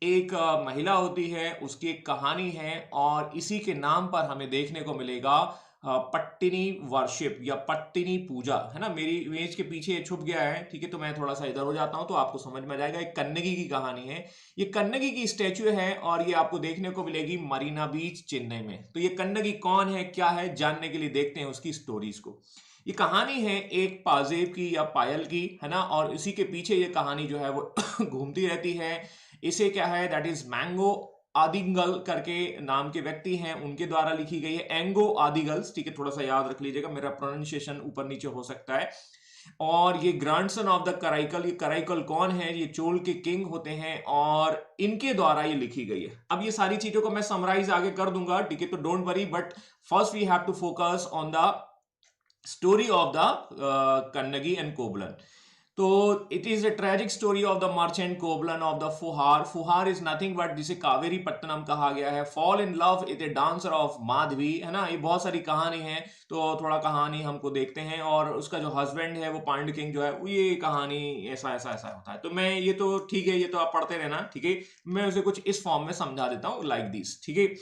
एक महिला होती है, उसकी एक कहानी है, और इसी के नाम पर हमें देखने को मिलेगा पट्टिनी वर्शिप या पट्टिनी पूजा, है ना। मेरी इमेज के पीछे ये छुप गया है, ठीक है, तो मैं थोड़ा सा इधर हो जाता हूं तो आपको समझ में आ जाएगा। एक कन्नगी की कहानी है, ये कन्नगी की स्टैच्यू है और ये आपको देखने को मिलेगी मरीना बीच, चेन्नई में। तो ये कन्नगी कौन है, क्या है, जानने के लिए देखते हैं उसकी स्टोरीज को। ये कहानी है एक पाजेब की या पायल की, है ना, और इसी के पीछे ये कहानी जो है वो घूमती रहती है। इसे क्या है, दैट इज मैंगो आदिगल करके नाम के व्यक्ति हैं, उनके द्वारा लिखी गई है। एंगो आदिगल्स, ठीक है, थोड़ा सा याद रख लीजिएगा, मेरा प्रोनाउंसिएशन ऊपर नीचे हो सकता है। और ये ग्रैंडसन ऑफ द कराइकल, ये कराइकल कौन है, ये चोल के किंग होते हैं और इनके द्वारा ये लिखी गई है। अब ये सारी चीजों को मैं समराइज आगे कर दूंगा, ठीक है, तो don't worry, but first we have to focus on the story of the Kannagi and Kovalan. तो it is a tragic story of the merchant Kovalan of the Puhar. Puhar is nothing but जिसे कावेरी पट्टनम कहा गया है। Fall in love is a dancer of Madhavi, है ना। ये बहुत सारी कहानी है, तो थोड़ा कहानी हमको देखते हैं। और उसका जो हस्बैंड है वो पांड किंग जो है, ये कहानी ऐसा ऐसा ऐसा होता है। तो मैं ये तो ठीक है, ये तो आप पढ़ते रहना, ठीक है, मैं उसे कुछ इस फॉर्म में समझा देता हूँ लाइक दिस, ठीक है।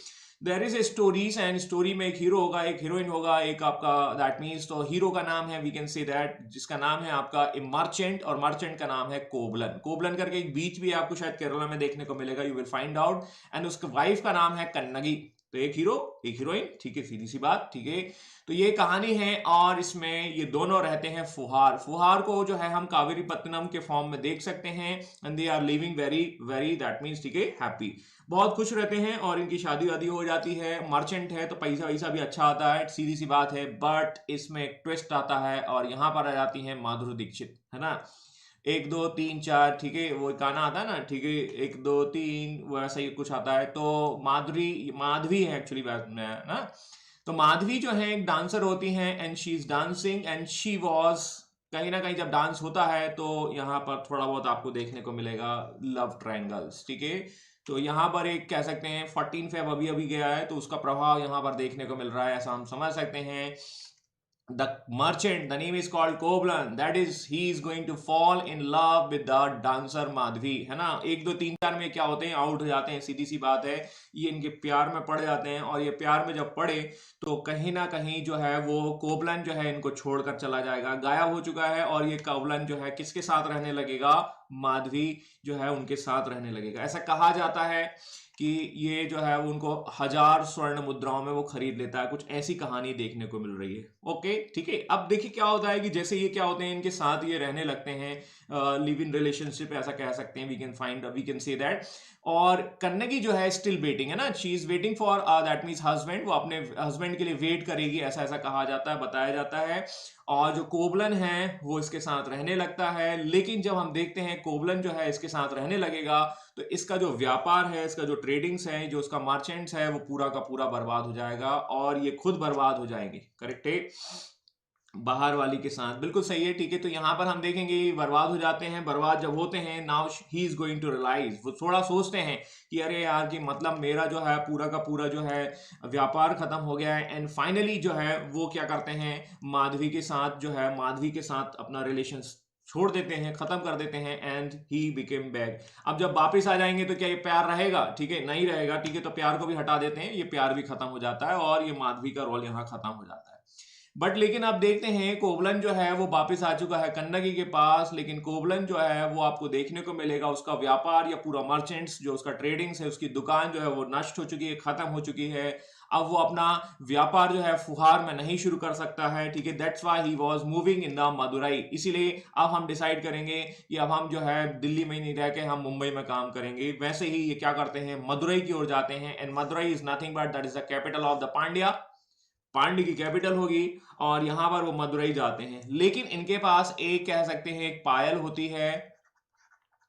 There is a stories and story में एक हीरो होगा, एक हीरोइन होगा, एक आपका दैट मीन्स, तो हीरो का नाम है वी कैन से दैट, जिसका नाम है आपका ए मर्चेंट, और मर्चेंट का नाम है कोबलन। कोबलन करके एक बीच भी आपको शायद केरला में देखने को मिलेगा, you will find out. And उसके वाइफ का नाम है कन्नगी। तो एक हीरो एक हीरोइन, ठीक है, सीधी सी बात, ठीक है। तो ये कहानी है और इसमें ये दोनों रहते हैं फुहार। फुहार को जो है हम कावेरी पत्तनम के फॉर्म में देख सकते हैं। And they are living very very that means, ठीक है, हैप्पी, बहुत खुश रहते हैं और इनकी शादी वादी हो जाती है। मर्चेंट है तो पैसा वैसा भी अच्छा आता है, सीधी सी बात है। बट इसमें एक ट्विस्ट आता है और यहाँ पर आ जाती है माधुरी दीक्षित, है ना। एक दो तीन चार, ठीक है, वो गाना आता है ना, ठीक है, एक दो तीन, वैसा ही कुछ आता है। तो माधवी है एक्चुअली बात में, ना। तो माधवी जो है एक डांसर होती हैं and she is dancing and she was, कहीं ना कहीं जब डांस होता है तो यहाँ पर थोड़ा बहुत आपको देखने को मिलेगा लव ट्रायंगल्स, ठीक है। तो यहाँ पर एक कह सकते हैं 14 फेब अभी अभी गया है, तो उसका प्रभाव यहाँ पर देखने को मिल रहा है, ऐसा हम समझ सकते हैं। The merchant, the name is called Koblan, that is he is going to fall in love with the dancer Madhvi, है ना। एक दो तीन चार में क्या होते हैं, आउट हो जाते हैं, सीधी सी बात है। ये इनके प्यार में पड़ जाते हैं और ये प्यार में जब पड़े तो कहीं ना कहीं जो है वो कोबलन जो है इनको छोड़कर चला जाएगा, गायब हो चुका है। और ये कोबलन जो है किसके साथ रहने लगेगा, माधवी जो है उनके साथ रहने लगेगा। ऐसा कहा जाता है कि ये जो है वो उनको 1000 स्वर्ण मुद्राओं में वो खरीद लेता है, कुछ ऐसी कहानी देखने को मिल रही है। ओके, ठीक है। अब देखिए क्या होता है कि जैसे ये क्या होते हैं, इनके साथ ये रहने लगते हैं, लिव इन रिलेशनशिप ऐसा कह सकते हैं, वी कैन से दैट। और कन्नगी जो है स्टिल वेटिंग, है ना, she is waiting for that means husband, वो अपने हस्बैंड के लिए वेट करेगी, ऐसा ऐसा कहा जाता है, बताया जाता है। और जो कोबलन है वो इसके साथ रहने लगता है। लेकिन जब हम देखते हैं कोबलन जो है इसके साथ रहने लगेगा तो इसका जो व्यापार है, इसका जो ट्रेडिंग्स है, जो उसका मर्चेंट्स है, वो पूरा का पूरा बर्बाद हो जाएगा और ये खुद बर्बाद हो जाएंगे। करेक्ट है, बाहर वाली के साथ, बिल्कुल सही है, ठीक है। तो यहां पर हम देखेंगे बर्बाद हो जाते हैं। बर्बाद जब होते हैं, now he is going to realise, वो थोड़ा सोचते हैं कि अरे यार कि मतलब मेरा जो है पूरा का पूरा जो है व्यापार खत्म हो गया है। एंड फाइनली जो है वो क्या करते हैं, माधवी के साथ जो है, माधवी के साथ अपना रिलेशन छोड़ देते हैं, खत्म कर देते हैं। And he became back. अब जब वापस आ जाएंगे तो क्या ये प्यार रहेगा, ठीक है, नहीं रहेगा, ठीक है। तो प्यार को भी हटा देते हैं, ये प्यार भी खत्म हो जाता है और ये माधवी का रोल यहाँ खत्म हो जाता है। बट लेकिन आप देखते हैं कोबलन जो है वो वापस आ चुका है कन्नगी के पास। लेकिन कोबलन जो है वो आपको देखने को मिलेगा, उसका व्यापार या पूरा मर्चेंट्स जो उसका ट्रेडिंग्स है, उसकी दुकान जो है वो नष्ट हो चुकी है, खत्म हो चुकी है। अब वो अपना व्यापार जो है फुहार में नहीं शुरू कर सकता है, ठीक है। That's why he was moving in the Madurai. इसीलिए अब हम डिसाइड करेंगे कि अब हम जो है दिल्ली में ही नहीं रह के हम मुंबई में काम करेंगे। वैसे ही ये क्या करते हैं, मदुरई की ओर जाते हैं। And Madurai is nothing but that is the capital of the Pandya, Pandya की कैपिटल होगी। और यहां पर वो मदुरई जाते हैं। लेकिन इनके पास एक कह सकते हैं एक पायल होती है,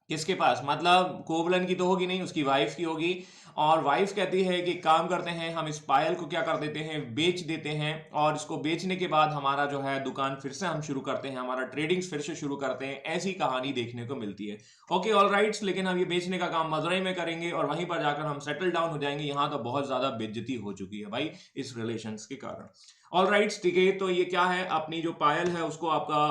किसके पास, मतलब कोबलन की तो होगी नहीं, उसकी वाइफ की होगी। और वाइफ कहती है कि काम करते हैं, हम इस पायल को क्या कर देते हैं, बेच देते हैं। और इसको बेचने के बाद हमारा जो है दुकान फिर से हम शुरू करते हैं, हमारा ट्रेडिंग्स फिर से शुरू करते हैं। ऐसी कहानी देखने को मिलती है। Okay, all rights. लेकिन हम ये बेचने का काम मदुरई में करेंगे और वहीं पर जाकर हम सेटल डाउन हो जाएंगे। यहाँ तो बहुत ज्यादा बेइज्जती हो चुकी है भाई इस रिलेशंस के कारण। ऑल राइट्स, ठीक है। तो ये क्या है, अपनी जो पायल है उसको आपका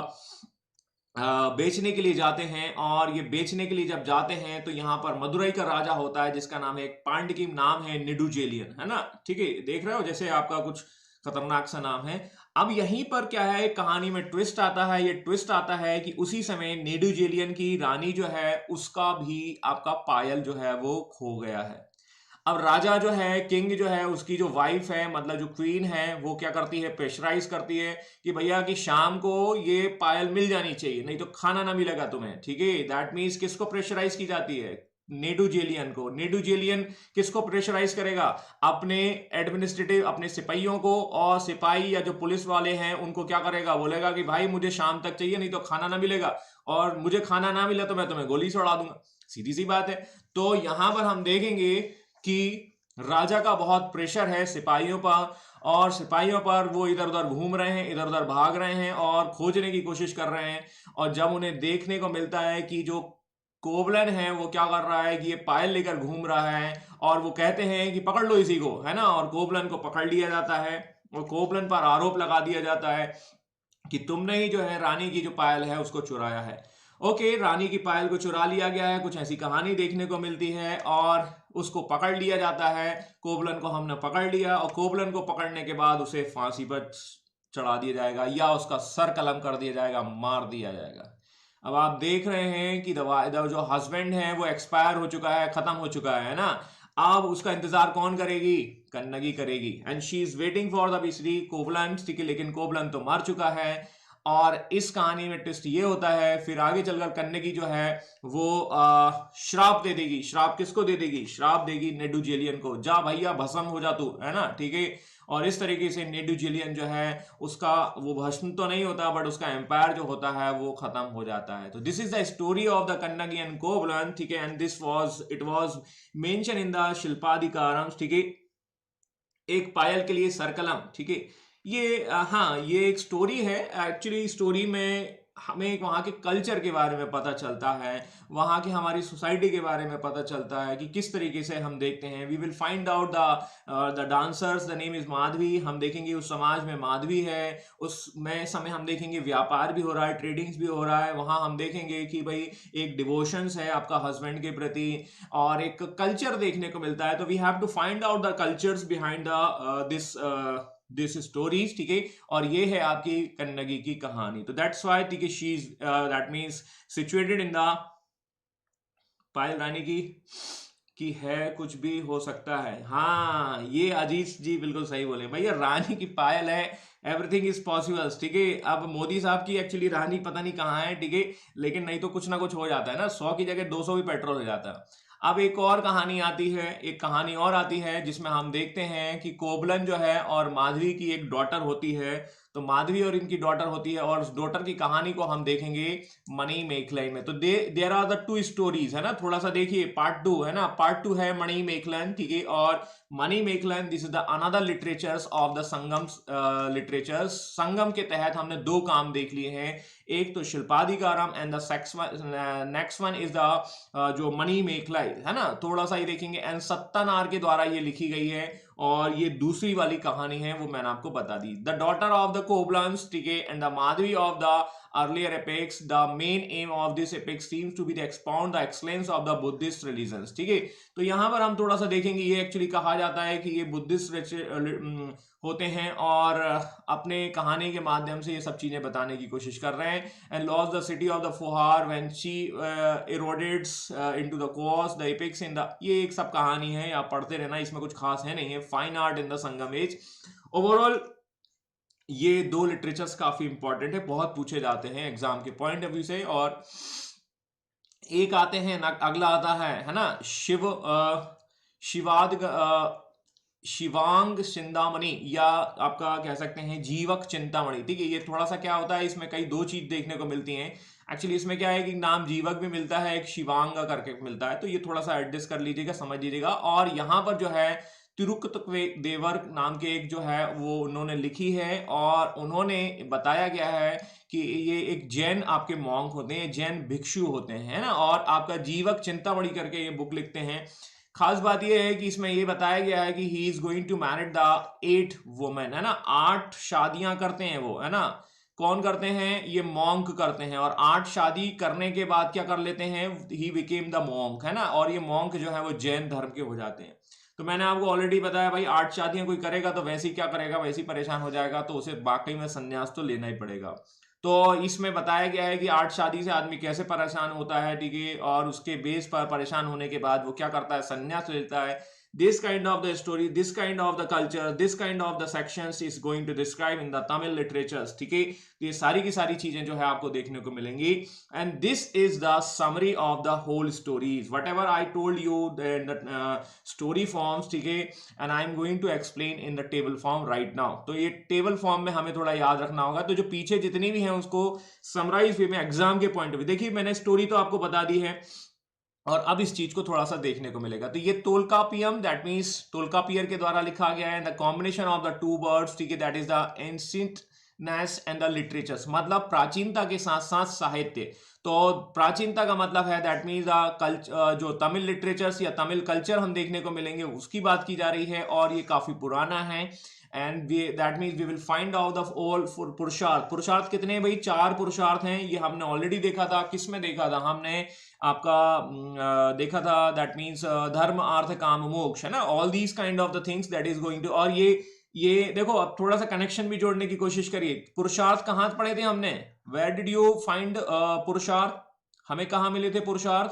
बेचने के लिए जाते हैं। और ये बेचने के लिए जब जाते हैं तो यहाँ पर मदुरई का राजा होता है जिसका नाम है, एक पांड्य की नाम है निडुजेलियन, है ना, ठीक है। देख रहे हो जैसे आपका कुछ खतरनाक सा नाम है। अब यहीं पर क्या है, कहानी में ट्विस्ट आता है। ये ट्विस्ट आता है कि उसी समय नेडुजेलियन की रानी जो है उसका भी आपका पायल जो है वो खो गया है। अब राजा जो है, किंग जो है, उसकी जो वाइफ है, मतलब जो क्वीन है, वो क्या करती है, प्रेशराइज करती है कि भैया कि शाम को ये पायल मिल जानी चाहिए, नहीं तो खाना ना मिलेगा तुम्हें। ठीक है, दैट मीन्स किसको प्रेशराइज की जाती है, नेडुजेलियन को। नेडुजेलियन किसको प्रेशराइज करेगा, अपने एडमिनिस्ट्रेटिव, अपने सिपाहियों को, और सिपाही या जो पुलिस वाले हैं उनको क्या करेगा, बोलेगा कि भाई मुझे शाम तक चाहिए, नहीं तो खाना ना मिलेगा, और मुझे खाना ना मिला तो मैं तुम्हें गोली से उड़ा दूंगा। सीधी सी बात है। तो यहां पर हम देखेंगे कि राजा का बहुत प्रेशर है सिपाहियों पर, और सिपाहियों पर वो इधर उधर घूम रहे हैं, इधर उधर भाग रहे हैं और खोजने की कोशिश कर रहे हैं। और जब उन्हें देखने को मिलता है कि जो कोबलन है वो क्या कर रहा है कि ये पायल लेकर घूम रहा है, और वो कहते हैं कि पकड़ लो इसी को, है ना, और कोबलन को पकड़ लिया जाता है और कोबलन पर आरोप लगा दिया जाता है कि तुमने ही जो है रानी की जो पायल है उसको चुराया है। ओके, रानी की पायल को चुरा लिया गया है, कुछ ऐसी कहानी देखने को मिलती है, और उसको पकड़ लिया जाता है। कोबलन को हमने पकड़ लिया, और कोबलन को पकड़ने के बाद उसे फांसी पर चढ़ा दिया जाएगा, या उसका सर कलम कर दिया जाएगा, मार दिया जाएगा। अब आप देख रहे हैं कि जो हस्बैंड है वो एक्सपायर हो चुका है, खत्म हो चुका है ना। अब उसका इंतजार कौन करेगी, कन्नगी करेगी, and she is waiting for the बिसरी कोबलन। ठीक है, लेकिन कोबलन तो मर चुका है। और इस कहानी में ट्विस्ट ये होता है, फिर आगे चलकर कन्नगी जो है वो श्राप दे देगी। श्राप किसको दे देगी, श्राप देगी नेडुजेलियन को, जा भैया भस्म हो जा तू, है ना। ठीक है, और इस तरीके से नेडुजेलियन जो है उसका वो भस्म तो नहीं होता, बट उसका एम्पायर जो होता है वो खत्म हो जाता है। तो this is the story of the Kannagi and Kovalan. ठीक है, and this was it was mention in the Silappadikaram. ठीक है, एक पायल के लिए सरकलम। ठीक है, ये हाँ, ये एक स्टोरी है। एक्चुअली स्टोरी में हमें वहाँ के कल्चर के बारे में पता चलता है, वहाँ की हमारी सोसाइटी के बारे में पता चलता है कि किस तरीके से हम देखते हैं। We will find out the dancers, the name is Madhavi. हम देखेंगे उस समाज में माधवी है, उसमें समय हम देखेंगे व्यापार भी हो रहा है, ट्रेडिंग्स भी हो रहा है। वहाँ हम देखेंगे कि भाई एक डिवोशंस है आपका हस्बैंड के प्रति, और एक कल्चर देखने को मिलता है। तो we have to find out the cultures behind this stories. ठीक है, और ये है आपकी कन्नगी की कहानी। तो दैट्स वाई, ठीक है, she is that means situated in the पायल रानी की है, कुछ भी हो सकता है। हाँ, ये अजीत जी बिल्कुल सही बोले भैया, रानी की पायल है, एवरीथिंग इज पॉसिबल। ठीक है, अब मोदी साहब की एक्चुअली रानी पता नहीं कहाँ है। ठीक है, लेकिन नहीं तो कुछ ना कुछ हो जाता है ना, 100 की जगह 200 भी पेट्रोल हो जाता है। अब एक और कहानी आती है, एक कहानी और आती है जिसमें हम देखते हैं कि कोबलन जो है और माधवी की एक डॉटर होती है। तो माधवी और इनकी डॉटर होती है, और उस डॉटर की कहानी को हम देखेंगे मणि मेखलाई में। तो there are the two stories, है ना। थोड़ा सा देखिए, पार्ट 2 है ना, पार्ट 2 है मणि मेखलन। ठीक है, और Manimekalai this is the another literatures of the Sangam literatures. Sangam के तहत हमने 2 काम देख लिए हैं, एक तो Silappadikaram and the next one is the जो मणि मेखलाई, है ना। थोड़ा सा ही देखेंगे, एंड सत्तानार के द्वारा ये लिखी गई है, और ये दूसरी वाली कहानी है वो मैंने आपको बता दी। द डॉटर ऑफ द कोबलन्स, ठीक है, and the Madhavi of the earlier epics. The main aim of this epic seems to be to expound the excellence of the Buddhist religions. ठीक है, तो यहां पर हम थोड़ा सा देखेंगे, ये एक्चुअली कहा जाता है कि ये बुद्धिस्ट होते हैं, और अपने कहानी के माध्यम से ये सब चीजें बताने की कोशिश कर रहे हैं। And loss the city of the Puhar when she erodes into the coast the epics in the, ये एक सब कहानी है, आप पढ़ते रहना, इसमें कुछ खास है नहीं है। Fine art in the Sangam age. Overall ये 2 लिटरेचर्स काफी इंपॉर्टेंट है, बहुत पूछे जाते हैं एग्जाम के पॉइंट ऑफ व्यू से। और एक आते हैं ना, अगला आता है ना, शिवाद शिवांग चिंतामणि, या आपका कह सकते हैं जीवक चिंतामणि। ठीक है, ये थोड़ा सा क्या होता है, इसमें कई 2 चीज देखने को मिलती हैं। एक्चुअली इसमें क्या है कि नाम जीवक भी मिलता है, एक शिवांग करके मिलता है, तो ये थोड़ा सा एडजस्ट कर लीजिएगा, समझ लीजिएगा। और यहाँ पर जो है तिरुक्तदेवर नाम के एक जो है वो उन्होंने लिखी है, और उन्होंने बताया गया है कि ये एक जैन आपके मॉन्क होते हैं, जैन भिक्षु होते हैं, है ना। और आपका जीवक चिंतामणि करके ये बुक लिखते हैं। खास बात ये है कि इसमें ये बताया गया है कि he is going to married the 8 women, है ना। 8 शादियां करते हैं वो, है ना। कौन करते हैं, ये मॉन्क करते हैं, और 8 शादी करने के बाद क्या कर लेते हैं, ही बिकेम द मॉन्क, है ना। और ये मॉन्क जो है वो जैन धर्म के हो जाते हैं। तो मैंने आपको ऑलरेडी बताया भाई 8 शादियां कोई करेगा तो वैसे ही क्या करेगा, वैसे ही परेशान हो जाएगा, तो उसे वाकई में संन्यास तो लेना ही पड़ेगा। तो इसमें बताया गया है कि 8 शादी से आदमी कैसे परेशान होता है, ठीक है, और उसके बेस पर परेशान होने के बाद वो क्या करता है, संन्यास लेता है। This kind of the story, this kind of the culture, this kind of the sections is going to describe in the Tamil literatures, ठीक है। तो ये सारी की सारी चीजें जो है आपको देखने को मिलेंगी, and this is the summary of the whole stories, whatever I told you in the story forms, ठीक है, and I am going to explain in the table form right now। तो ये टेबल फॉर्म में हमें थोड़ा याद रखना होगा, तो जो पीछे जितनी भी हैं उसको समराइज वे में एग्जाम के पॉइंट ऑफ व्यू, देखिए मैंने स्टोरी तो आपको बता दी है और अब इस चीज को थोड़ा सा देखने को मिलेगा। तो ये तोलकापियम, दैट मींस तोलकापियर के द्वारा लिखा गया है, the combination of the two words, ठीक है, that is the ancientness and the literatures, मतलब प्राचीनता के साथ साथ साहित्य। तो प्राचीनता का मतलब है दैट मीन्स द कल्चर, जो तमिल लिटरेचर्स या तमिल कल्चर हम देखने को मिलेंगे उसकी बात की जा रही है, और ये काफी पुराना है। And that means we will find out the all purushartha. पुरुषार्थ कितने भाई, 4 पुरुषार्थ हैं, ये हमने ऑलरेडी देखा था। किस में देखा था हमने, आपका देखा था, दैट मीन्स धर्म अर्थ काम मोक्ष, है ना, all these kind of the things that is going to. और ये देखो अब थोड़ा सा कनेक्शन भी जोड़ने की कोशिश करिए। पुरुषार्थ कहां पढ़े थे हमने, वेयर डिड यू फाइंड पुरुषार्थ, हमें कहां मिले थे पुरुषार्थ,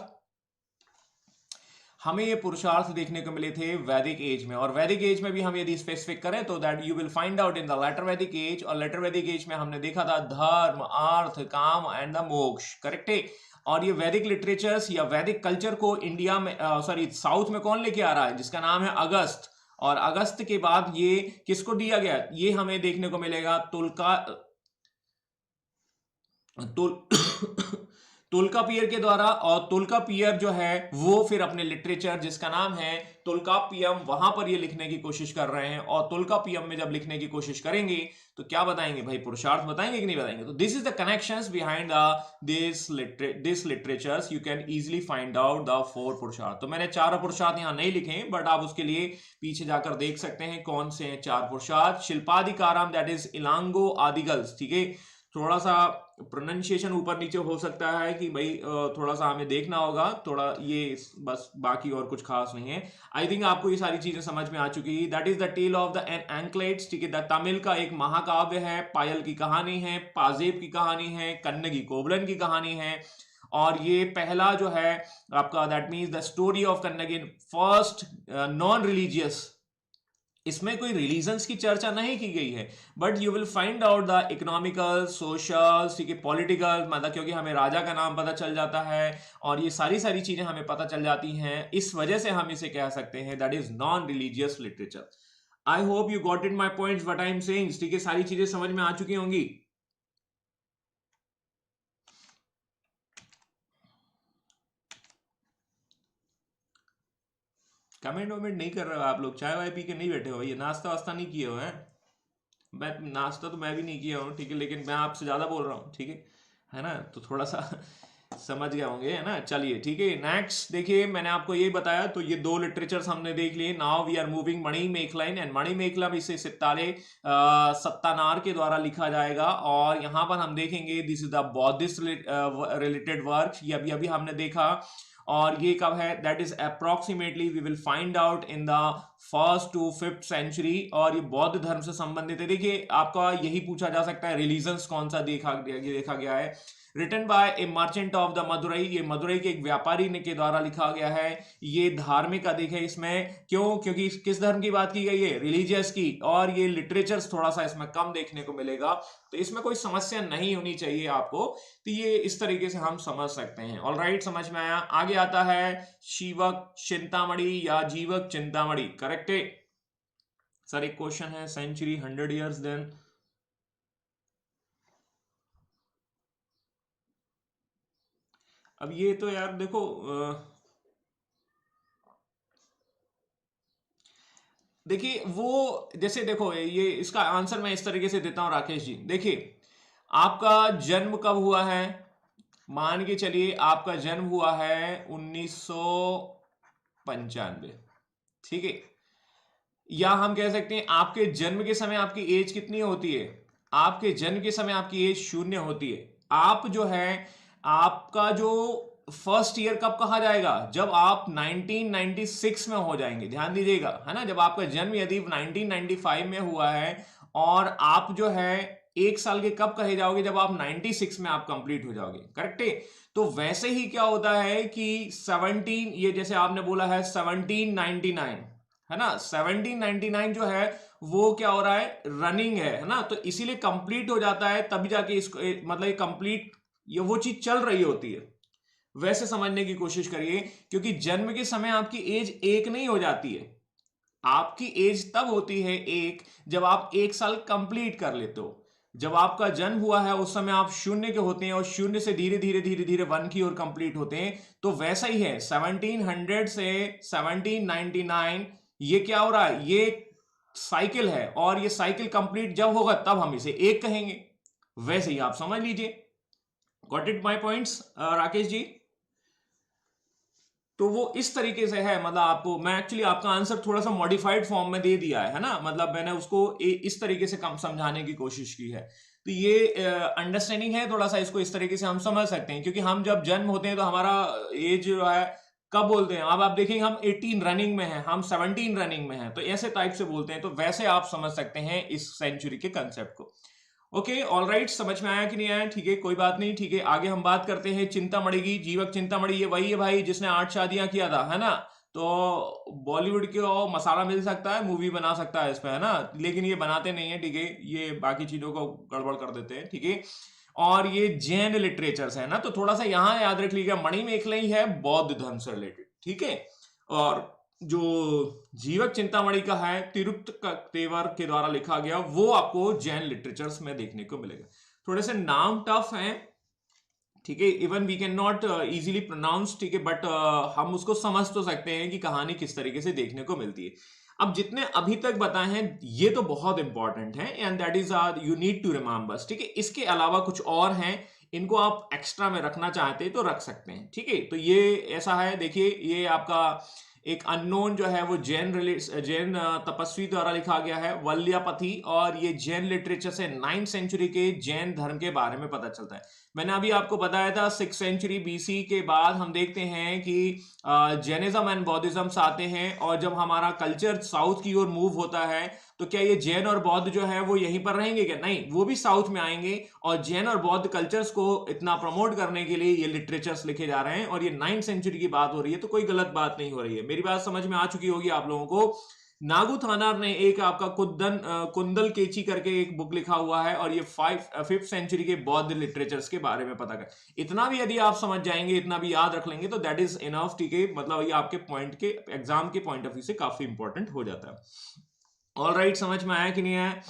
हमें ये पुरुषार्थ देखने को मिले थे वैदिक एज में। और वैदिक एज में भी हम यदि स्पेसिफिक करें तो that you will find out in the later Vedic age. और लेटर वैदिक एज में हमने देखा था धर्म अर्थ काम एंड द मोक्ष, करेक्ट है। और ये वैदिक लिटरेचर्स या वैदिक कल्चर को इंडिया में सॉरी साउथ में कौन लेके आ रहा है, जिसका नाम है अगस्त। और अगस्त के बाद ये किसको दिया गया, ये हमें देखने को मिलेगा तोल्कापियर के द्वारा। और तोल्कापियर जो है वो फिर अपने लिटरेचर जिसका नाम है तोल्कापियम, वहां पर ये लिखने की कोशिश कर रहे हैं। और तोल्कापियम में जब लिखने की कोशिश करेंगे तो क्या बताएंगे भाई, पुरुषार्थ बताएंगे कि नहीं बताएंगे। तो this is the connections behind this literatures, you can easily find out the 4 पुरुषार्थ। तो मैंने 4 पुरुषार्थ यहां नहीं लिखे, बट आप उसके लिए पीछे जाकर देख सकते हैं कौन से हैं 4 पुरुषार्थ। शिल्पादिकारम, दैट इज इलांगो आदिगल्स, ठीक है। थोड़ा सा प्रोनाउंसिएशन ऊपर नीचे हो सकता है कि भाई थोड़ा सा हमें देखना होगा, थोड़ा ये बस, बाकी और कुछ खास नहीं है। आई थिंक आपको ये सारी चीजें समझ में आ चुकी है। That is the tale of the anklets, ठीक है, द तमिल का एक महाकाव्य है। पायल की कहानी है, पाजेब की कहानी है, कन्नगी कोवलन की कहानी है। और ये पहला जो है आपका that means the story of Kannagi, first non religious, इसमें कोई रिलीजन्स की चर्चा नहीं की गई है, but you will find out the economical social, ठीक है, पॉलिटिकल, मतलब क्योंकि हमें राजा का नाम पता चल जाता है और ये सारी सारी चीजें हमें पता चल जाती हैं, इस वजह से हम इसे कह सकते हैं that is non religious literature. I hope you got it my points what I am saying, ठीक है, सारी चीजें समझ में आ चुकी होंगी। कमेंट वमेंट नहीं कर रहे हो आप लोग, चाय वाय पी के नहीं बैठे हो, ये नाश्ता वास्ता नहीं किए हो हैं। मैं नाश्ता तो मैं भी नहीं किया हूँ, ठीक है, लेकिन मैं आपसे ज़्यादा बोल रहा हूँ, ठीक है ना, तो थोड़ा सा समझ गए होंगे, है ना। चलिए ठीक है, नेक्स्ट देखिए, मैंने आपको ये बताया, तो ये 2 लिटरेचर्स हमने देख लिए। Now we are moving Manimekalai, and Manimekalai इसे सितारे सत्तानार के द्वारा लिखा जाएगा। और यहाँ पर हम देखेंगे this is the Buddhist related work, ये अभी अभी हमने देखा। और ये कब है, that is approximately we will find out in the 1st to 5th century. और ये बौद्ध धर्म से संबंधित है। देखिए आपका यही पूछा जा सकता है रिलीजन्स कौन सा देखा गया है। Written by a merchant of the Madurai, ये मदुरई के एक व्यापारी ने के द्वारा लिखा गया है। ये धार्मिक अधिक है इसमें, क्यों, क्योंकि किस धर्म की बात की गई है, रिलीजियस की। और ये लिटरेचर्स थोड़ा सा इसमें कम देखने को मिलेगा, तो इसमें कोई समस्या नहीं होनी चाहिए आपको। तो ये इस तरीके से हम समझ सकते हैं। ऑलराइट, समझ में आया। आगे आता है शिवक चिंतामणि या जीवक चिंतामणि, करेक्ट है सर। एक क्वेश्चन है, सेंचुरी 100 ईयर्स देन, अब ये तो यार देखो देखिए वो जैसे देखो, ये इसका आंसर मैं इस तरीके से देता हूं राकेश जी। देखिए आपका जन्म कब हुआ है, मान के चलिए आपका जन्म हुआ है 1995, ठीक है। या हम कह सकते हैं आपके जन्म के समय आपकी एज कितनी होती है, आपके जन्म के समय आपकी एज 0 होती है। आप जो है, आपका जो फर्स्ट ईयर कब कहा जाएगा? जब आप 1996 में हो जाएंगे, ध्यान दीजिएगा, है ना। जब आपका जन्म यदि 1995 में हुआ है और आप जो है 1 साल के कब कहे जाओगे? जब आप 96 में आप कंप्लीट हो जाओगे, करेक्ट है। तो वैसे ही क्या होता है कि 17, ये जैसे आपने बोला है 1799, है ना, 1799 जो है वो क्या हो रहा है? रनिंग है ना। तो इसीलिए कंप्लीट हो जाता है, तभी जाके इसको मतलब ये कंप्लीट, ये वो चीज चल रही होती है। वैसे समझने की कोशिश करिए, क्योंकि जन्म के समय आपकी एज 1 नहीं हो जाती है। आपकी एज तब होती है 1 जब आप 1 साल कंप्लीट कर लेते हो। जब आपका जन्म हुआ है उस समय आप 0 के होते हैं और 0 से धीरे धीरे धीरे धीरे 1 की ओर कंप्लीट होते हैं। तो वैसा ही है 1700 से 1799, ये क्या हो रहा है? ये साइकिल है, और ये साइकिल कंप्लीट जब होगा तब हम इसे 1 कहेंगे। वैसे ही आप समझ लीजिए। Got it my points Rakesh ji? तो वो इस तरीके से है, मतलब आपको मैं एक्चुअली आपका आंसर थोड़ा सा मॉडिफाइड फॉर्म में दे दिया है ना। मतलब मैंने उसको इस तरीके से कम समझाने की कोशिश की है। तो ये अंडरस्टैंडिंग है, थोड़ा सा इसको इस तरीके से हम समझ सकते हैं। क्योंकि हम जब जन्म होते हैं तो हमारा एज जो है कब बोलते हैं? अब आप देखेंगे हम 18 रनिंग में हैं, हम 17 रनिंग में हैं, तो ऐसे टाइप से बोलते हैं। तो वैसे आप समझ सकते हैं इस सेंचुरी के कंसेप्ट को। ओके, ऑल राइट, समझ में आया कि नहीं आया? ठीक है, कोई बात नहीं। ठीक है, आगे हम बात करते हैं चिंतामणि की। जीवक चिंतामणि ये वही है भाई जिसने 8 शादियां किया था, है ना। तो बॉलीवुड को मसाला मिल सकता है, मूवी बना सकता है इस पे, है ना, लेकिन ये बनाते नहीं है। ठीक है, ये बाकी चीजों को गड़बड़ कर देते हैं। ठीक है, और ये जैन लिटरेचर्स है ना, तो थोड़ा सा यहां याद रख लीजिएगा, मणिमेखलाई है बौद्ध धर्म से रिलेटेड। ठीक है, और जो जीवक चिंतामणि का है तिरुप्त तेवर के द्वारा लिखा गया, वो आपको जैन लिटरेचर्स में देखने को मिलेगा। थोड़े से नाम टफ हैं, ठीक है, even we can not easily pronounce, ठीक है, बट हम उसको समझ तो सकते हैं कि कहानी किस तरीके से देखने को मिलती है। अब जितने अभी तक बताए हैं ये तो बहुत इंपॉर्टेंट है, and that is you need to remember. ठीक है, इसके अलावा कुछ और हैं, इनको आप एक्स्ट्रा में रखना चाहते हैं तो रख सकते हैं। ठीक है, तो ये ऐसा है, देखिए ये आपका एक अननोन जो है वो जैन तपस्वी द्वारा लिखा गया है, वल्यापति, और ये जैन लिटरेचर से 9th सेंचुरी के जैन धर्म के बारे में पता चलता है। मैंने अभी आपको बताया था 6th सेंचुरी बीसी के बाद हम देखते हैं कि जैनिज्म एंड बौद्धिज्म आते हैं, और जब हमारा कल्चर साउथ की ओर मूव होता है तो क्या ये जैन और बौद्ध जो है वो यहीं पर रहेंगे क्या? नहीं, वो भी साउथ में आएंगे, और जैन और बौद्ध कल्चर्स को इतना प्रमोट करने के लिए ये लिटरेचर्स लिखे जा रहे हैं। और ये 9th सेंचुरी की बात हो रही है, तो कोई गलत बात नहीं हो रही है। मेरी बात समझ में आ चुकी होगी आप लोगों को। नागू थानार ने एक आपका कुंदल केची करके एक बुक लिखा हुआ है, और ये 5th सेंचुरी के बौद्ध लिटरेचर्स के बारे में पता कर, इतना भी यदि आप समझ जाएंगे, इतना भी याद रख लेंगे, तो दैट इज इनफ। ठीक है, मतलब ये आपके पॉइंट के एग्जाम के पॉइंट ऑफ व्यू से काफी इंपॉर्टेंट हो जाता है। ऑल राइट, समझ में आया कि नहीं आया?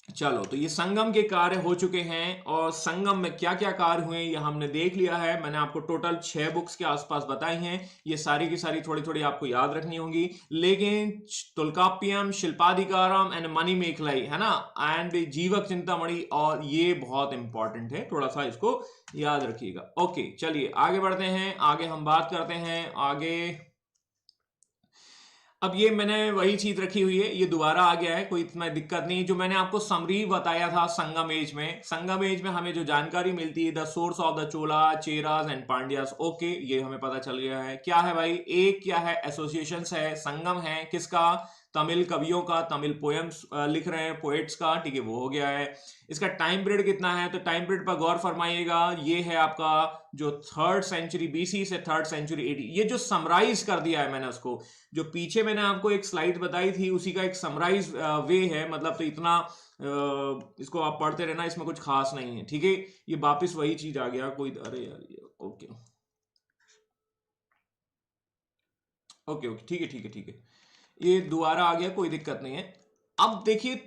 चलो, तो ये संगम के कार्य हो चुके हैं, और संगम में क्या क्या कार्य हुए ये हमने देख लिया है। मैंने आपको टोटल 6 बुक्स के आसपास बताई हैं, ये सारी की सारी थोड़ी थोड़ी आपको याद रखनी होंगी। लेकिन तुल्काप्पियम, शिल्पाधिकारम एंड मणिमेखलाई, है ना, एंड जीवक चिंतामणि, और ये बहुत इंपॉर्टेंट है, थोड़ा सा इसको याद रखिएगा। ओके, चलिए आगे बढ़ते हैं, आगे हम बात करते हैं आगे। अब ये मैंने वही चीज रखी हुई है, ये दोबारा आ गया है, कोई इतना दिक्कत नहीं। जो मैंने आपको समरी बताया था संगम एज में, संगम एज में हमें जो जानकारी मिलती है, the source of the Chola, Cheras and Pandyas, okay, ये हमें पता चल गया है। क्या है भाई? एक क्या है? एसोसिएशंस है, संगम है किसका? तमिल कवियों का, तमिल पोएम्स लिख रहे हैं, पोएट्स का, ठीक है, वो हो गया है। इसका टाइम पीरियड कितना है? तो टाइम पीरियड पर गौर फरमाइएगा, ये है आपका जो 3rd सेंचुरी बीसी से 3rd सेंचुरी एडी। ये जो समराइज कर दिया है मैंने उसको, जो पीछे मैंने आपको एक स्लाइड बताई थी उसी का एक समराइज वे है, मतलब तो इतना इसको आप पढ़ते रहना, इसमें कुछ खास नहीं है। ठीक है, ये वापिस वही चीज आ गया, कोई, अरे यार, ओके ओके ओके, ठीक है ठीक है ठीक है, ये दोबारा आ गया, कोई दिक्कत नहीं है। अब देखिए,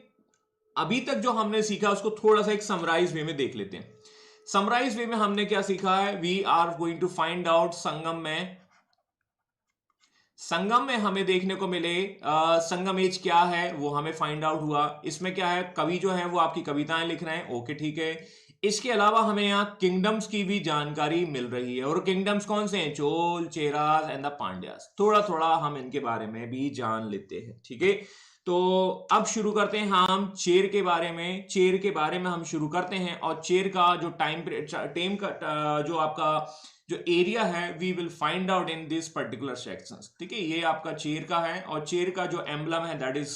अभी तक जो हमने सीखा उसको थोड़ा सा एक समराइज वे में देख लेते हैं। समराइज वे में हमने क्या सीखा है? We are going to find out Sangam में हमें देखने को मिले संगम एज क्या है, वो हमें फाइंड आउट हुआ। इसमें क्या है? कवि जो है वो आपकी कविताएं लिख रहे हैं, ओके ठीक है। इसके अलावा हमें यहाँ किंगडम्स की भी जानकारी मिल रही है, और किंगडम्स कौन से हैं? Chola, Cheras and the Pandyas. थोड़ा थोड़ा हम इनके बारे में भी जान लेते हैं। ठीक है, तो अब शुरू करते हैं हम चेर के बारे में। चेर के बारे में हम शुरू करते हैं, और चेर का जो टाइम का जो आपका जो एरिया है we will find out in this particular section. ठीक है, ये आपका चेर का है, और चेर का जो एम्बलम है दैट इज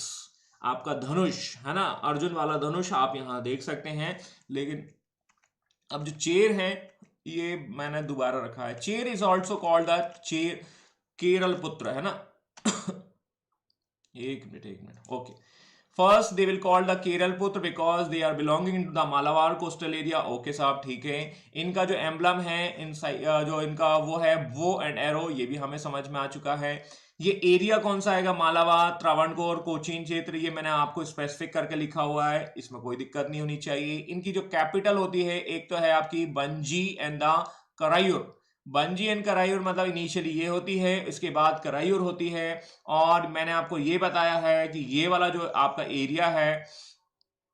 आपका धनुष, है ना, अर्जुन वाला धनुष आप यहां देख सकते हैं। लेकिन अब जो चेर है ये मैंने दोबारा रखा है। Chera is also called the Chera Keralaputra, है ना। एक मिनट okay. First they will call the Keralaputra because they are belonging to the Malabar coastal area. Okay साहब, ठीक है। इनका जो एम्बलम है जो इनका वो है वो एंड एरो, ये भी हमें समझ में आ चुका है। ये एरिया कौन सा आएगा, मालाबार, त्रावणकोर, कोचीन क्षेत्र, ये मैंने आपको स्पेसिफिक करके लिखा हुआ है, इसमें कोई दिक्कत नहीं होनी चाहिए। इनकी जो कैपिटल होती है एक तो है आपकी Vanji and the Karur. Vanji and Karur मतलब इनिशियली ये होती है, इसके बाद करायूर होती है। और मैंने आपको ये बताया है कि ये वाला जो आपका एरिया है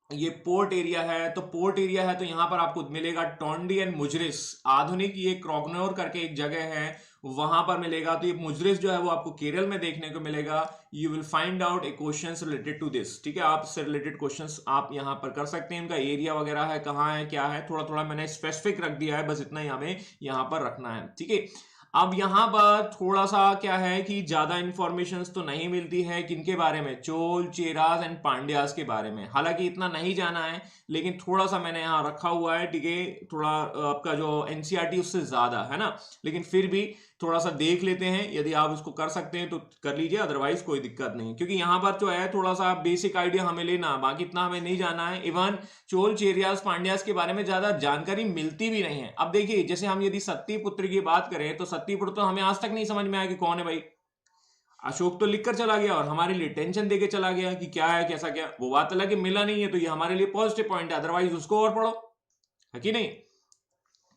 ये पोर्ट एरिया है। तो पोर्ट एरिया है तो यहां पर आपको मिलेगा टोंडी एंड मुजरिस। आधुनिक ये क्रोगनोर करके एक जगह है, वहां पर मिलेगा। तो ये मुजरिस जो है वो आपको केरल में देखने को मिलेगा। You will find out a questions related to this. ठीक है, आप इससे रिलेटेड क्वेश्चंस आप यहां पर कर सकते हैं। इनका एरिया वगैरह है, कहाँ है, क्या है, थोड़ा थोड़ा मैंने स्पेसिफिक रख दिया है, बस इतना ही हमें यहां पर रखना है। ठीक है, अब यहां पर थोड़ा सा क्या है कि ज्यादा इंफॉर्मेशन तो नहीं मिलती है किनके बारे में, चोल, चेरास एंड पांड्यास के बारे में। हालांकि इतना नहीं जाना है, लेकिन थोड़ा सा मैंने यहां रखा हुआ है। ठीक है, थोड़ा आपका जो एनसीईआरटी उससे ज्यादा है ना, लेकिन फिर भी थोड़ा सा देख लेते हैं। यदि आप इसको कर सकते हैं तो कर लीजिए, अदरवाइज कोई दिक्कत नहीं, क्योंकि यहाँ पर जो है थोड़ा सा बेसिक आइडिया हमें लेना, बाकी इतना हमें नहीं जाना है। इवन चोल, चेरियास, पांड्यास के बारे में ज्यादा जानकारी मिलती भी नहीं है। अब देखिए, जैसे हम यदि सत्तीपुत्र की बात करें तो सत्तीपुत्र तो हमें आज तक नहीं समझ में आया कि कौन है भाई। अशोक तो लिखकर चला गया और हमारे लिए टेंशन देके चला गया कि क्या है कैसा क्या, वो बात अलग है, मिला नहीं है तो ये हमारे लिए पॉजिटिव पॉइंट है, अदरवाइज उसको और पढ़ो, है कि नहीं।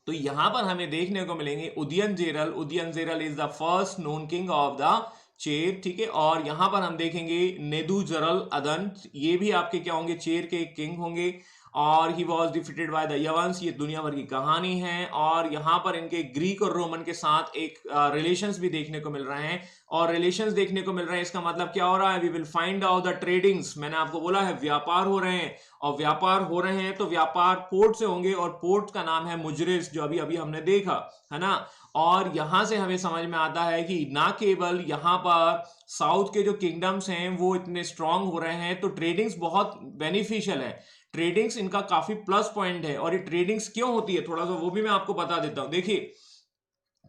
तो यहां पर हमें देखने को मिलेंगे Udiyanjeral. Udiyanjeral is the first known king of the Chera. ठीक है, और यहां पर हम देखेंगे नेदुजरल अदन, ये भी आपके क्या होंगे, चेर के किंग होंगे। और he was defeated by the Yavanas, ये दुनिया भर की कहानी है। और यहां पर इनके ग्रीक और रोमन के साथ एक रिलेशंस भी देखने को मिल रहे हैं। और रिलेशंस देखने को मिल रहे हैं, इसका मतलब क्या हो रहा है, we will find out the tradings. मैंने आपको बोला है व्यापार हो रहे हैं, और व्यापार हो रहे हैं तो व्यापार पोर्ट से होंगे, और पोर्ट का नाम है मुजरिस, जो अभी अभी हमने देखा है ना। और यहां से हमें समझ में आता है कि ना केवल यहां पर साउथ के जो किंगडम्स हैं वो इतने स्ट्रांग हो रहे हैं, तो ट्रेडिंग्स बहुत बेनिफिशियल है। ट्रेडिंग्स इनका काफी प्लस पॉइंट है। और ये ट्रेडिंग्स क्यों होती है थोड़ा सा वो भी मैं आपको बता देता हूं। देखिए,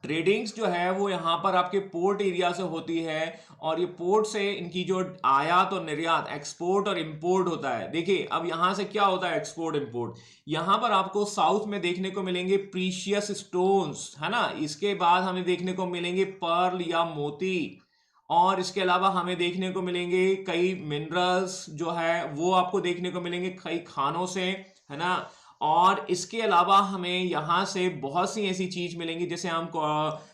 ट्रेडिंग्स जो है वो यहां पर आपके पोर्ट एरिया से होती है, और ये पोर्ट से इनकी जो आयात और निर्यात, एक्सपोर्ट और इंपोर्ट होता है। देखिए, अब यहां से क्या होता है एक्सपोर्ट इंपोर्ट, यहां पर आपको साउथ में देखने को मिलेंगे प्रीशियस स्टोन्स, है ना। इसके बाद हमें देखने को मिलेंगे पर्ल या मोती, और इसके अलावा हमें देखने को मिलेंगे कई मिनरल्स जो है वो आपको देखने को मिलेंगे कई खानों से, है ना। और इसके अलावा हमें यहाँ से बहुत सी ऐसी चीज मिलेंगी, जैसे हम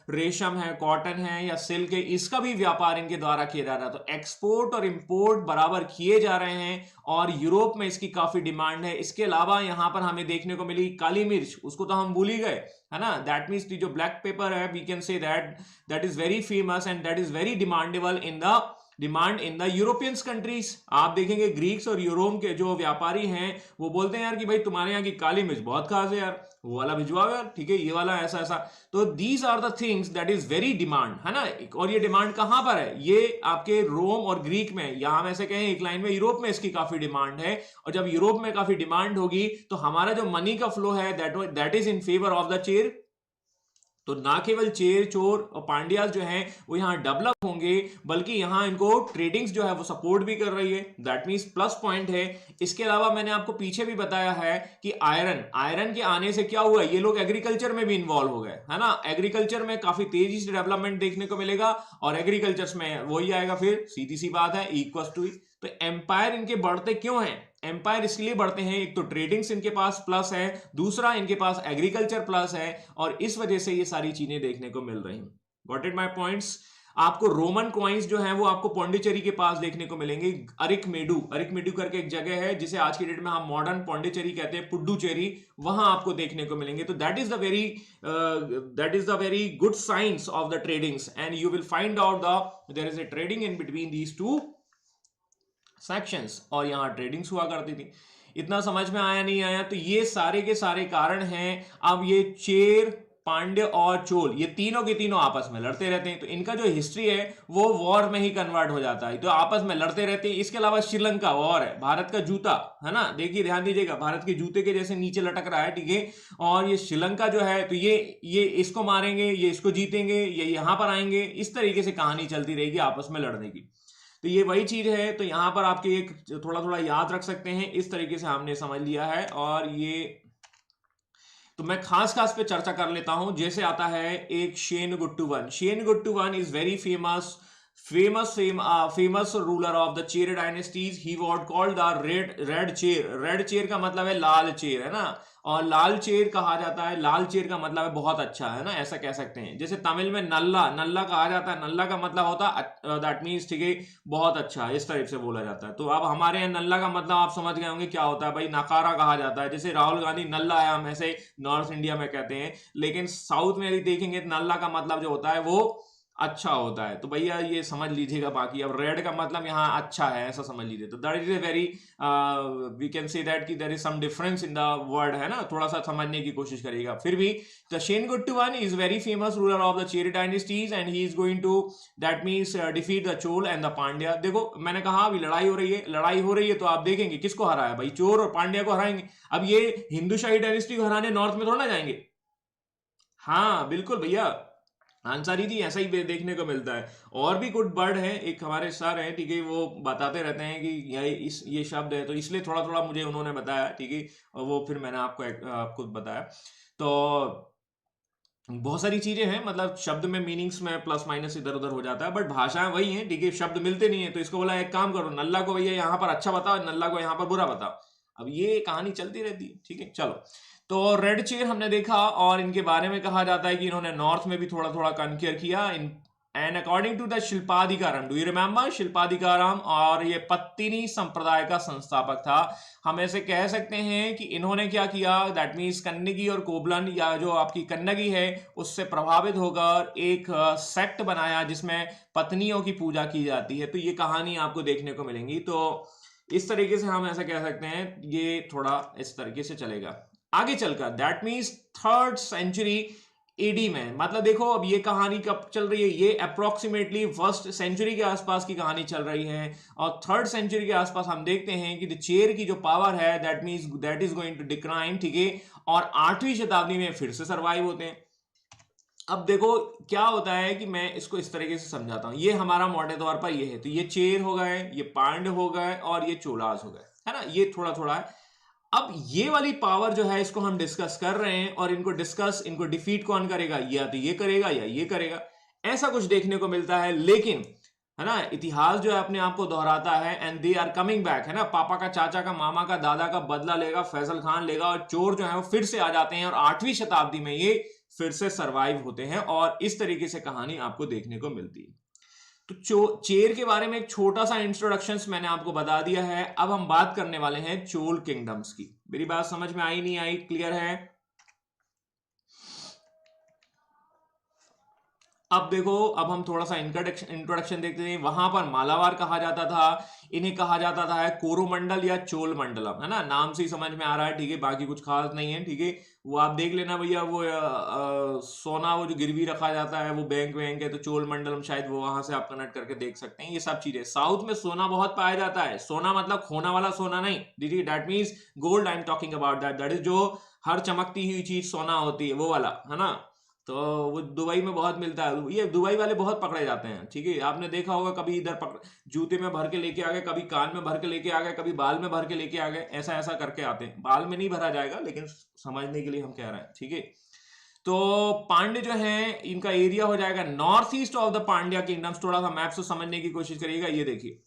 रेशम है, कॉटन है या सिल्क है, इसका भी व्यापार इनके द्वारा किया जा रहा है। तो एक्सपोर्ट और इंपोर्ट बराबर किए जा रहे हैं, और यूरोप में इसकी काफी डिमांड है। इसके अलावा यहाँ पर हमें देखने को मिली काली मिर्च, उसको तो हम भूल ही गए, है ना। दैट मीन्स जो ब्लैक पेपर है, we can say that is very famous and that is very demandable in the Europeans countries. आप देखेंगे ग्रीक्स और यूरोप के जो व्यापारी हैं वो बोलते हैं यार कि भाई तुम्हारे यहाँ की काली मिर्च बहुत खास है यार, वो वाला भिजवाओ यार, ठीक है, ये वाला ऐसा ऐसा। तो these are the things that is very demand, है ना। और ये डिमांड कहां पर है, ये आपके रोम और ग्रीक में, या हम ऐसे कहें एक लाइन में यूरोप में इसकी काफी डिमांड है। और जब यूरोप में काफी डिमांड होगी तो हमारा जो मनी का फ्लो है that is in favour of the Chera. तो ना केवल चेर, चोर और पांड्यास जो हैं वो यहाँ डेवलप होंगे, बल्कि यहाँ इनको ट्रेडिंग्स जो है वो सपोर्ट भी कर रही है, दैट मीन्स प्लस पॉइंट है। इसके अलावा मैंने आपको पीछे भी बताया है कि आयरन के आने से क्या हुआ, ये लोग एग्रीकल्चर में भी इन्वॉल्व हो गए, है ना। एग्रीकल्चर में काफी तेजी से डेवलपमेंट देखने को मिलेगा, और एग्रीकल्चर में वही आएगा, फिर सीधी सी बात है इक्वल टू। तो एम्पायर इनके बढ़ते क्यों हैं, एम्पायर इसलिए बढ़ते हैं, एक तो ट्रेडिंग्स इनके पास प्लस है, दूसरा इनके पास एग्रीकल्चर प्लस है, और इस वजह से ये सारी चीजें देखने को मिल रही हैं। Got it my points. आपको रोमन कॉइन्स जो हैं वो आपको पौंडीचेरी के पास देखने को मिलेंगे। अरिकमेडू करके एक जगह है जिसे आज की डेट में हम मॉडर्न पौंडीचेरी कहते हैं, पुडुचेरी, वहां आपको देखने को मिलेंगे। तो that is the very good science of the tradings, and you will find out there is a trading in between these two sections, और यहाँ ट्रेडिंग्स हुआ करती थी। इतना समझ में आया नहीं आया? तो ये सारे के सारे कारण हैं। अब ये चेर, पांड्य और चोल, ये तीनों के तीनों आपस में लड़ते रहते हैं, तो इनका जो हिस्ट्री है वो वॉर में ही कन्वर्ट हो जाता है, तो आपस में लड़ते रहते हैं। इसके अलावा श्रीलंका वॉर है, भारत का जूता है ना, देखिए ध्यान दीजिएगा, भारत के जूते के जैसे नीचे लटक रहा है, ठीक है। और ये श्रीलंका जो है, तो ये इसको मारेंगे, ये इसको जीतेंगे, ये यहां पर आएंगे, इस तरीके से कहानी चलती रहेगी आपस में लड़ने की। तो ये वही चीज है, तो यहां पर आपके एक थोड़ा थोड़ा याद रख सकते हैं, इस तरीके से हमने समझ लिया है। और ये तो मैं खास खास पे चर्चा कर लेता हूं। जैसे आता है एक Senguttuvan. Senguttuvan is very famous ruler of the Chera dynasties. He what called the red Chera. Red Chera का मतलब है लाल चेर, है ना, और लाल चेर कहा जाता है, लाल चेर का मतलब है बहुत अच्छा, है ना, ऐसा कह सकते हैं। जैसे तमिल में नल्ला, नल्ला कहा जाता है, नल्ला का मतलब होता है दैट मीन्स, ठीक है, बहुत अच्छा, इस टाइप से बोला जाता है। तो अब हमारे यहाँ नल्ला का मतलब आप समझ गए होंगे क्या होता है भाई, नकारा कहा जाता है। जैसे राहुल गांधी नल्ला है, हम ऐसे नॉर्थ इंडिया में कहते हैं, लेकिन साउथ में यदि देखेंगे नल्ला का मतलब जो होता है वो अच्छा होता है। तो भैया ये समझ लीजिएगा। बाकी अब रेड का मतलब यहाँ अच्छा है, ऐसा समझ लीजिए। तो that is a very, we can say that कि there is some difference in the word, है ना, थोड़ा सा समझने की कोशिश करिएगा। फिर भी the Senguttuvan is very famous ruler of the Chera dynasties and he is going to that means defeat the Chola and the Pandya. देखो मैंने कहा अभी लड़ाई हो रही है, लड़ाई हो रही है, तो आप देखेंगे किसको हराया भाई, चोर और पांड्या को हराएंगे। अब ये हिंदू शाही डायनेस्टी को हराने नॉर्थ में थोड़ा ना जाएंगे। हाँ बिल्कुल भैया, आंसारी जी ऐसा ही देखने को मिलता है। और भी कुछ वर्ड है, एक हमारे सर हैं, ठीक है, वो बताते रहते हैं कि ये शब्द है, तो इसलिए थोड़ा थोड़ा मुझे उन्होंने बताया, ठीक है, और वो फिर मैंने आपको बताया। तो बहुत सारी चीजें हैं, मतलब शब्द में मीनिंग्स में प्लस माइनस इधर उधर हो जाता है, बट भाषाएं वही हैं, ठीक है, शब्द मिलते नहीं है। तो इसको बोला एक काम करो, नल्ला को भैया यहाँ पर अच्छा बताओ, नल्ला को यहाँ पर बुरा बताओ। अब ये कहानी चलती रहती है, ठीक है। चलो, तो रेड चेर हमने देखा, और इनके बारे में कहा जाता है कि इन्होंने नॉर्थ में भी थोड़ा थोड़ा कनकेयर किया। And according to the Silappadikaram, do you remember Silappadikaram, और ये पत्तिनी संप्रदाय का संस्थापक था। हम ऐसे कह सकते हैं कि इन्होंने क्या किया, दैट मीन्स कन्नगी और कोबलन, या जो आपकी कन्नगी है, उससे प्रभावित होकर एक सेक्ट बनाया जिसमें पत्नियों की पूजा की जाती है। तो ये कहानी आपको देखने को मिलेंगी। तो इस तरीके से हम ऐसा कह सकते हैं, ये थोड़ा इस तरीके से चलेगा आगे चलकर। That means 3rd century AD में, मतलब देखो अब ये कहानी कब चल रही है, ये अप्रोक्सीमेटली 1st सेंचुरी के आसपास की कहानी चल रही है। और 3rd सेंचुरी के आसपास हम देखते हैं कि द चेर की जो पावर है, that means that is going to decline, ठीक है, और 8वीं शताब्दी में फिर से सर्वाइव होते हैं। अब देखो क्या होता है कि मैं इसको इस तरीके से समझाता हूं। ये हमारा मोटे तौर पर ये है, तो ये चेर हो गए, ये पांड्य हो गए, और ये चोलास हो गए, है ना, ये थोड़ा थोड़ा है। अब ये वाली पावर जो है, इसको हम डिस्कस कर रहे हैं, और इनको डिफीट कौन करेगा, या तो ये करेगा या ये करेगा, ऐसा कुछ देखने को मिलता है। लेकिन है ना, इतिहास जो है अपने आप को दोहराता है, and they are coming back, है ना, पापा का, चाचा का, मामा का, दादा का बदला लेगा फैसल खान लेगा, और चोर जो है वो फिर से आ जाते हैं, और 8वीं शताब्दी में ये फिर से सरवाइव होते हैं, और इस तरीके से कहानी आपको देखने को मिलती है। तो चेर के बारे में एक छोटा सा इंट्रोडक्शन मैंने आपको बता दिया है। अब हम बात करने वाले हैं चोल किंगडम्स की। मेरी बात समझ में आई नहीं आई, क्लियर है? अब देखो, अब हम थोड़ा सा इंट्रोडक्शन देखते हैं। वहां पर मालावार कहा जाता था, इन्हें कहा जाता था कोरोमंडल या चोल मंडलम, है ना, नाम से ही समझ में आ रहा है, ठीक है, बाकी कुछ खास नहीं है, ठीक है। वो आप देख लेना भैया, वो सोना वो जो गिरवी रखा जाता है वो बैंक है, तो चोल मंडलम शायद वो वहां से आप कनेक्ट करके देख सकते हैं। ये सब चीजें साउथ में सोना बहुत पाया जाता है। सोना मतलब खोना वाला सोना नहीं, दीदी, that means gold I am talking about, that is जो हर चमकती हुई चीज सोना होती है, वो वाला, है ना। तो वो दुबई में बहुत मिलता है, ये दुबई वाले बहुत पकड़े जाते हैं, ठीक है। आपने देखा होगा कभी इधर जूते में भर के लेके आ गए, कभी कान में भर के लेके आ गए, कभी बाल में भर के लेके आ गए, ऐसा ऐसा करके आते हैं। बाल में नहीं भरा जाएगा, लेकिन समझने के लिए हम कह रहे हैं, ठीक है। तो पांड्य जो है, इनका एरिया हो जाएगा north east of the Pandya kingdoms. थोड़ा सा मैप से समझने की कोशिश करिएगा। ये देखिए,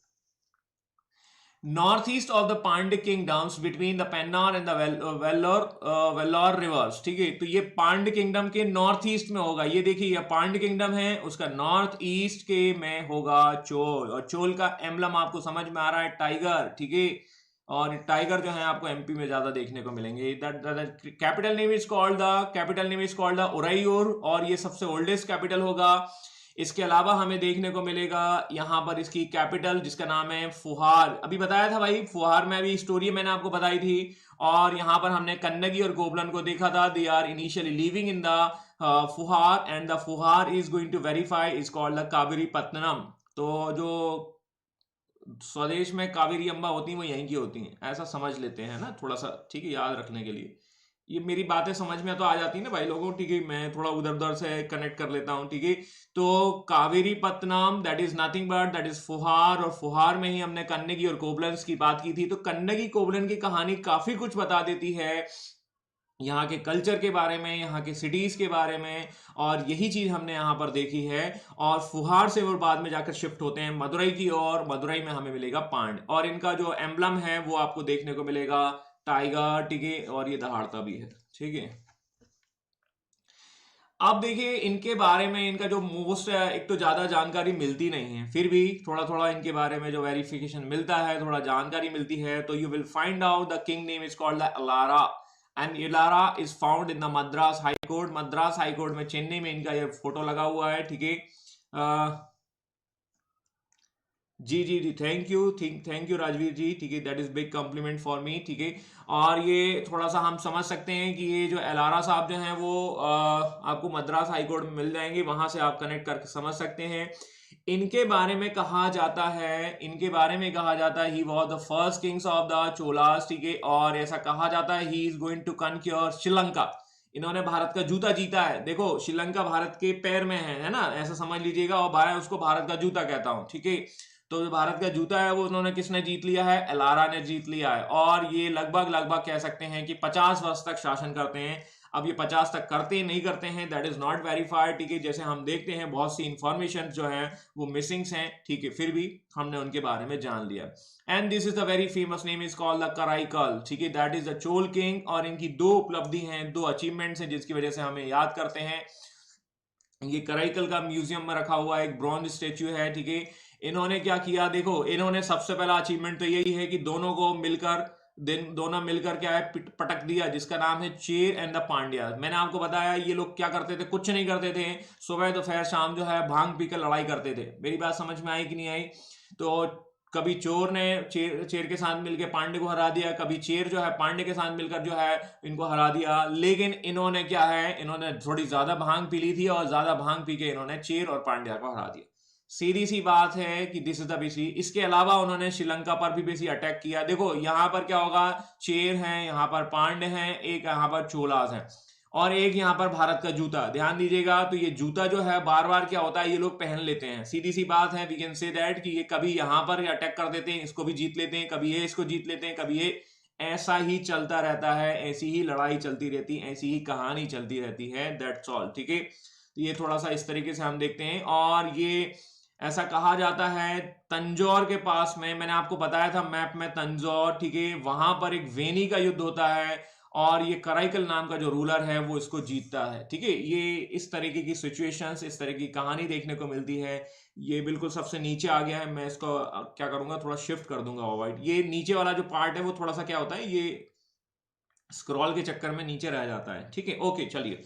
northeast of the Pandya kingdoms between the Pennar and the Vellore rivers, ठीक है। तो ये पांड्य किंगडम के नॉर्थ ईस्ट में होगा। ये देखिए, ये पांड्य किंगडम है, उसका नॉर्थ ईस्ट के में होगा चोल, और चोल का एम्बलम आपको समझ में आ रहा है, टाइगर, ठीक है। और टाइगर जो है आपको एमपी में ज्यादा देखने को मिलेंगे। Capital name is called the Uraiyur, और ये सबसे ओल्डेस्ट कैपिटल होगा। इसके अलावा हमें देखने को मिलेगा यहाँ पर इसकी कैपिटल जिसका नाम है फुहार। अभी बताया था भाई, फुहार में अभी स्टोरी मैंने आपको बताई थी। और यहाँ पर हमने कन्नगी और कोबलन को देखा था, they are initially living in the Puhar and the Puhar is going to verify is called the Kaveri Pattinam. तो जो स्वदेश में कावेरी अम्बा होती हैं वो यहीं की होती हैं, ऐसा समझ लेते हैं ना थोड़ा सा, ठीक है, याद रखने के लिए। ये मेरी बातें समझ में तो आ जाती है ना भाई लोगों, ठीक है, मैं थोड़ा उधर उधर से कनेक्ट कर लेता हूँ, ठीक है। तो Kaveri Pattinam that is nothing but that is Puhar, और फुहार में ही हमने कन्नगी और कोबलन्स की बात की थी। तो कन्नगी कोबलन की कहानी काफी कुछ बता देती है यहाँ के कल्चर के बारे में, यहाँ के सिटीज के बारे में, और यही चीज हमने यहाँ पर देखी है। और फुहार से वो बाद में जाकर शिफ्ट होते हैं मदुरई की ओर, मदुरई में हमें मिलेगा पांड, और इनका जो एम्बलम है वो आपको देखने को मिलेगा टाइगर, ठीक है, और ये दहाड़ता भी है, ठीक है। अब देखिए इनके बारे में, इनका जो मोस्ट, एक तो ज्यादा जानकारी मिलती नहीं है, फिर भी थोड़ा थोड़ा इनके बारे में जो वेरिफिकेशन मिलता है, थोड़ा जानकारी मिलती है। तो you will find out the king name is called the Elara and Elara is found in the Madras high court. Madras high court में चेन्नई में इनका ये फोटो लगा हुआ है, ठीक है। जी जी जी, थैंक यू राजवीर जी, ठीक है, that is big complement for me, ठीक है। और ये थोड़ा सा हम समझ सकते हैं कि ये जो एलारा साहब जो हैं वो आपको मद्रास हाई कोर्ट में मिल जाएंगे, वहां से आप कनेक्ट करके समझ सकते हैं। इनके बारे में कहा जाता है, he was the first kings of the Cholas, ठीक है, और ऐसा कहा जाता है he is going to conquer Sri Lanka. इन्होंने भारत का जूता जीता है। देखो श्रीलंका भारत के पैर में है ना, ऐसा समझ लीजिएगा, और भाई उसको भारत का जूता कहता हूं, ठीक है। तो जो भारत का जूता है वो उन्होंने किसने जीत लिया है, एलारा ने जीत लिया है। और ये लगभग लगभग कह सकते हैं कि 50 वर्ष तक शासन करते हैं। अब ये 50 तक करते नहीं करते हैं, दैट इज नॉट वेरीफाइड, ठीक है। जैसे हम देखते हैं बहुत सी इंफॉर्मेशन जो है वो मिसिंग्स हैं, ठीक है, फिर भी हमने उनके बारे में जान लिया। And this is the very famous name is called the Karaikal, ठीक है, that is the Chola king. और इनकी दो उपलब्धि हैं, दो अचीवमेंट्स हैं जिसकी वजह से हमें याद करते हैं। ये कराईकल का म्यूजियम में रखा हुआ एक ब्रॉन्ज स्टेच्यू है, ठीक है। इन्होंने क्या किया, देखो इन्होंने सबसे पहला अचीवमेंट तो यही है कि दोनों मिलकर क्या है, पटक दिया, जिसका नाम है चेर एंड द पांड्या। मैंने आपको बताया ये लोग क्या करते थे, कुछ नहीं करते थे, सुबह दोपहर शाम जो है भांग पीकर लड़ाई करते थे। मेरी बात समझ में आई कि नहीं आई? तो कभी चोर ने चेर के साथ मिलकर पांडे को हरा दिया, कभी चेर जो है पांडे के साथ मिलकर जो है इनको हरा दिया। लेकिन इन्होंने क्या है, इन्होंने थोड़ी ज्यादा भांग पी ली थी, और ज्यादा भांग पी के इन्होंने चेर और पांड्या को हरा दिया। सीधी सी बात है कि दिस इज द बेसी। इसके अलावा उन्होंने श्रीलंका पर भी बेसी अटैक किया। देखो यहाँ पर क्या होगा, चेर हैं, यहाँ पर पांडे हैं, एक यहाँ पर चोलास हैं, और एक यहाँ पर भारत का जूता। ध्यान दीजिएगा, तो ये जूता जो है बार बार क्या होता है, ये लोग पहन लेते हैं। सीधी सी बात है, वी कैन से दैट कि ये कभी यहाँ पर अटैक कर देते हैं, इसको भी जीत लेते हैं, कभी ये इसको जीत लेते हैं, कभी ये, ऐसा ही चलता रहता है, ऐसी ही लड़ाई चलती रहती है, ऐसी ही कहानी चलती रहती है, दैट्स ऑल, ठीक है। तो ये थोड़ा सा इस तरीके से हम देखते हैं। और ये ऐसा कहा जाता है तंजौर के पास में, मैंने आपको बताया था मैप में तंजौर, ठीक है, वहां पर एक वेनी का युद्ध होता है, और ये कराईकल नाम का जो रूलर है वो इसको जीतता है, ठीक है। ये इस तरीके की सिचुएशंस, इस तरह की कहानी देखने को मिलती है। ये बिल्कुल सबसे नीचे आ गया है, मैं इसको क्या करूंगा, थोड़ा शिफ्ट कर दूंगा अवॉइड। ये नीचे वाला जो पार्ट है वो थोड़ा सा क्या होता है, ये स्क्रॉल के चक्कर में नीचे रह जाता है, ठीक है। ओके चलिए,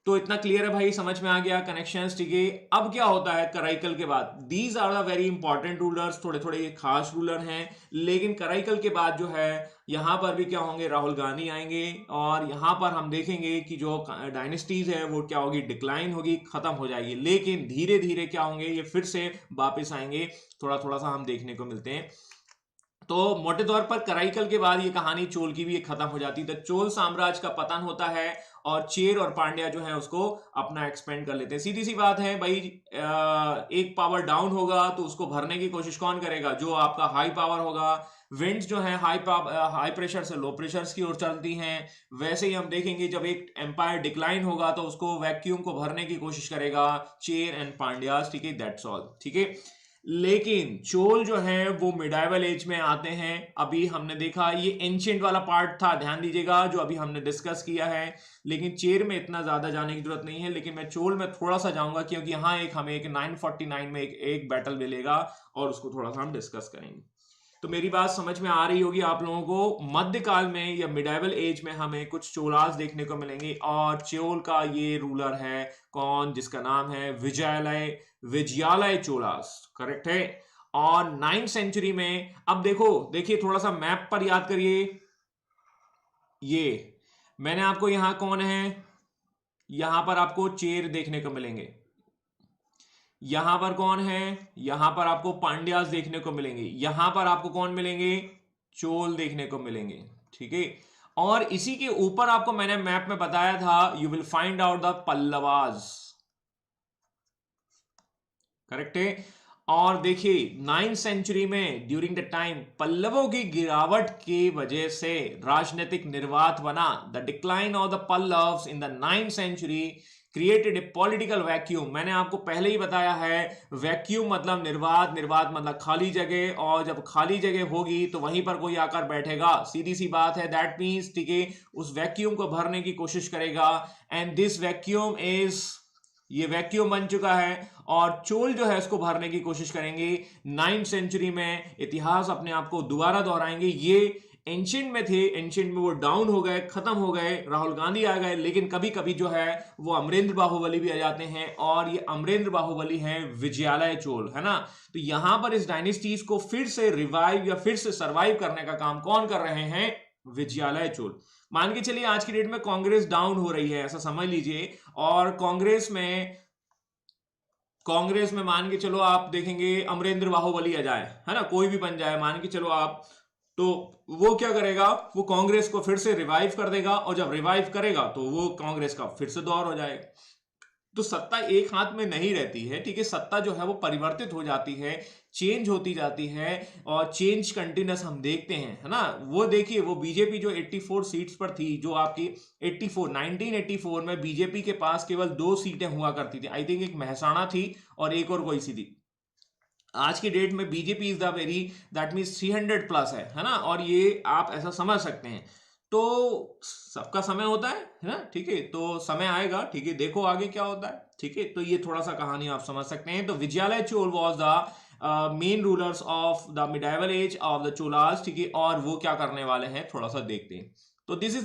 तो इतना क्लियर है भाई, समझ में आ गया कनेक्शंस, ठीक है। अब क्या होता है कराईकल के बाद, these are the very important rulers, थोड़े थोड़े ये खास रूलर हैं। लेकिन कराईकल के बाद जो है यहाँ पर भी क्या होंगे, राहुल गांधी आएंगे, और यहाँ पर हम देखेंगे कि जो डायनेस्टीज है वो क्या होगी, डिक्लाइन होगी, खत्म हो जाएगी। लेकिन धीरे धीरे क्या होंगे, ये फिर से वापस आएंगे, थोड़ा थोड़ा सा हम देखने को मिलते हैं। तो मोटे तौर पर कराईकल के बाद ये कहानी चोल की भी खत्म हो जाती है। तो चोल साम्राज्य का पतन होता है, और चेर और पांड्या जो है उसको अपना एक्सपेंड कर लेते हैं। सीधी सी बात है भाई, एक पावर डाउन होगा तो उसको भरने की कोशिश कौन करेगा, जो आपका हाई पावर होगा। विंड्स जो है हाई प्रेशर से लो प्रेशर की ओर चलती हैं। वैसे ही हम देखेंगे जब एक एम्पायर डिक्लाइन होगा तो उसको वैक्यूम को भरने की कोशिश करेगा चेर एंड पांड्यास, ठीक है, दैट्स ऑल, ठीक है। लेकिन चोल जो है वो मिडाइवल एज में आते हैं। अभी हमने देखा ये एंशिएंट वाला पार्ट था, ध्यान दीजिएगा, जो अभी हमने डिस्कस किया है। लेकिन चेर में इतना ज्यादा जाने की जरूरत नहीं है, लेकिन मैं चोल में थोड़ा सा जाऊंगा, क्योंकि यहाँ हमें एक 949 में एक बैटल मिलेगा, और उसको थोड़ा सा हम डिस्कस करेंगे। तो मेरी बात समझ में आ रही होगी आप लोगों को। मध्यकाल में या मिडाइवल एज में हमें कुछ चोलास देखने को मिलेंगे और चोल का ये रूलर है कौन, जिसका नाम है विजयालय, विजयालय चोलास, करेक्ट है। और 9th सेंचुरी में, अब देखिए थोड़ा सा मैप पर याद करिए, ये मैंने आपको यहां कौन है, यहां पर आपको चेर देखने को मिलेंगे, यहां पर कौन है, यहां पर आपको पांड्यास देखने को मिलेंगे, यहां पर आपको कौन मिलेंगे, चोल देखने को मिलेंगे, ठीक है। और इसी के ऊपर आपको मैंने मैप में बताया था, you will find out the Pallavas, correct है। और देखिए 9th सेंचुरी में ड्यूरिंग द टाइम पल्लवों की गिरावट की वजह से राजनीतिक निर्वात बना। The decline of the Pallavas in the 9th century created a political vacuum. मैंने आपको पहले ही बताया है, वैक्यूम मतलब निर्वात, निर्वात मतलब खाली जगह, और जब खाली जगह होगी तो वहीं पर कोई आकर बैठेगा, सीधी सी बात है। दैट मीन्स, ठीक है, उस वैक्यूम को भरने की कोशिश करेगा, एंड दिस वैक्यूम इज, ये वैक्यूम बन चुका है और चोल जो है इसको भरने की कोशिश करेंगे 9th सेंचुरी में। इतिहास अपने आप को दोबारा दोहराएंगे। ये एंशिएंट में थे, एंशिएंट में वो डाउन हो गए, खत्म हो गए, राहुल गांधी आ गए, लेकिन कभी कभी जो है वो अमरेंद्र बाहुबली भी आ जाते हैं, और ये अमरेंद्र बाहुबली हैं विजयालय चोल, है ना। तो यहां पर इस डायनेस्टीज को फिर से रिवाइव या फिर से सर्वाइव करने का काम कौन कर रहे हैं, विजयालय चोल। मान के चलिए आज की डेट में कांग्रेस डाउन हो रही है, ऐसा समझ लीजिए, और कांग्रेस में मान के चलो आप देखेंगे अमरेंद्र बाहुबली आ जाए, है ना, कोई भी बन जाए, मान के चलो आप, तो वो क्या करेगा, वो कांग्रेस को फिर से रिवाइव कर देगा, और जब रिवाइव करेगा तो वो कांग्रेस का फिर से दौर हो जाएगा। तो सत्ता एक हाथ में नहीं रहती है, ठीक है, सत्ता जो है वो परिवर्तित हो जाती है, चेंज होती जाती है, और चेंज कंटिन्यूस हम देखते हैं, है ना। वो देखिए, वो बीजेपी जो 84 सीट्स पर थी, जो आपकी 1984 में बीजेपी के पास केवल 2 सीटें हुआ करती थी, आई थिंक एक महसाणा थी और एक और कोई सी थी। आज की डेट में BJP is the very, that means 300 plus है ना, और ये आप ऐसा समझ सकते हैं। तो सबका समय होता है ना, ठीक है, तो समय आएगा, ठीक है, देखो आगे क्या होता है, ठीक है। तो ये थोड़ा सा कहानी आप समझ सकते हैं। तो Vijayalaya Chola was the main rulers of the medieval age of the Cholas, ठीक है, और वो क्या करने वाले हैं थोड़ा सा देखते हैं। तो this is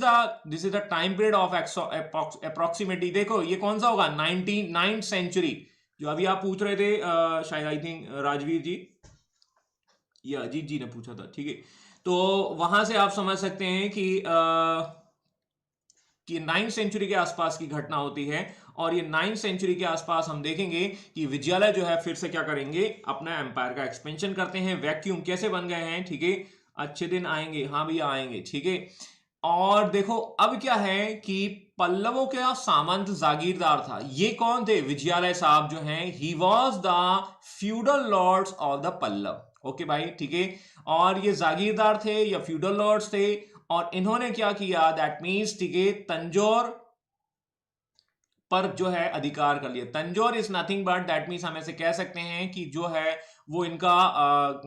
the time period of approximately. देखो ये कौन सा होगा, 9th सेंचुरी, जो अभी आप पूछ रहे थे, शायद आई थिंक राजवीर जी या अजीत जी ने पूछा था, ठीक है। तो वहां से आप समझ सकते हैं कि 9th सेंचुरी के आसपास की घटना होती है, और ये 9th सेंचुरी के आसपास हम देखेंगे कि विजयालय जो है फिर से क्या करेंगे, अपना एम्पायर का एक्सपेंशन करते हैं। वैक्यूम कैसे बन गए हैं, ठीक है, अच्छे दिन आएंगे, हाँ भैया आएंगे, ठीक है। और देखो अब क्या है कि पल्लवों का सामंत जागीरदार था, ये कौन थे, विजयालय साहब जो हैं, he was the feudal lords of the Pallava, okay भाई, ठीक है। और ये जागीरदार थे या फ्यूडल लॉर्ड्स थे, और इन्होंने क्या किया, दैट मीन्स, ठीक है, तंजौर पर जो है अधिकार कर लिया। Tanjore is nothing but, that means हम ऐसे कह सकते हैं कि जो है वो इनका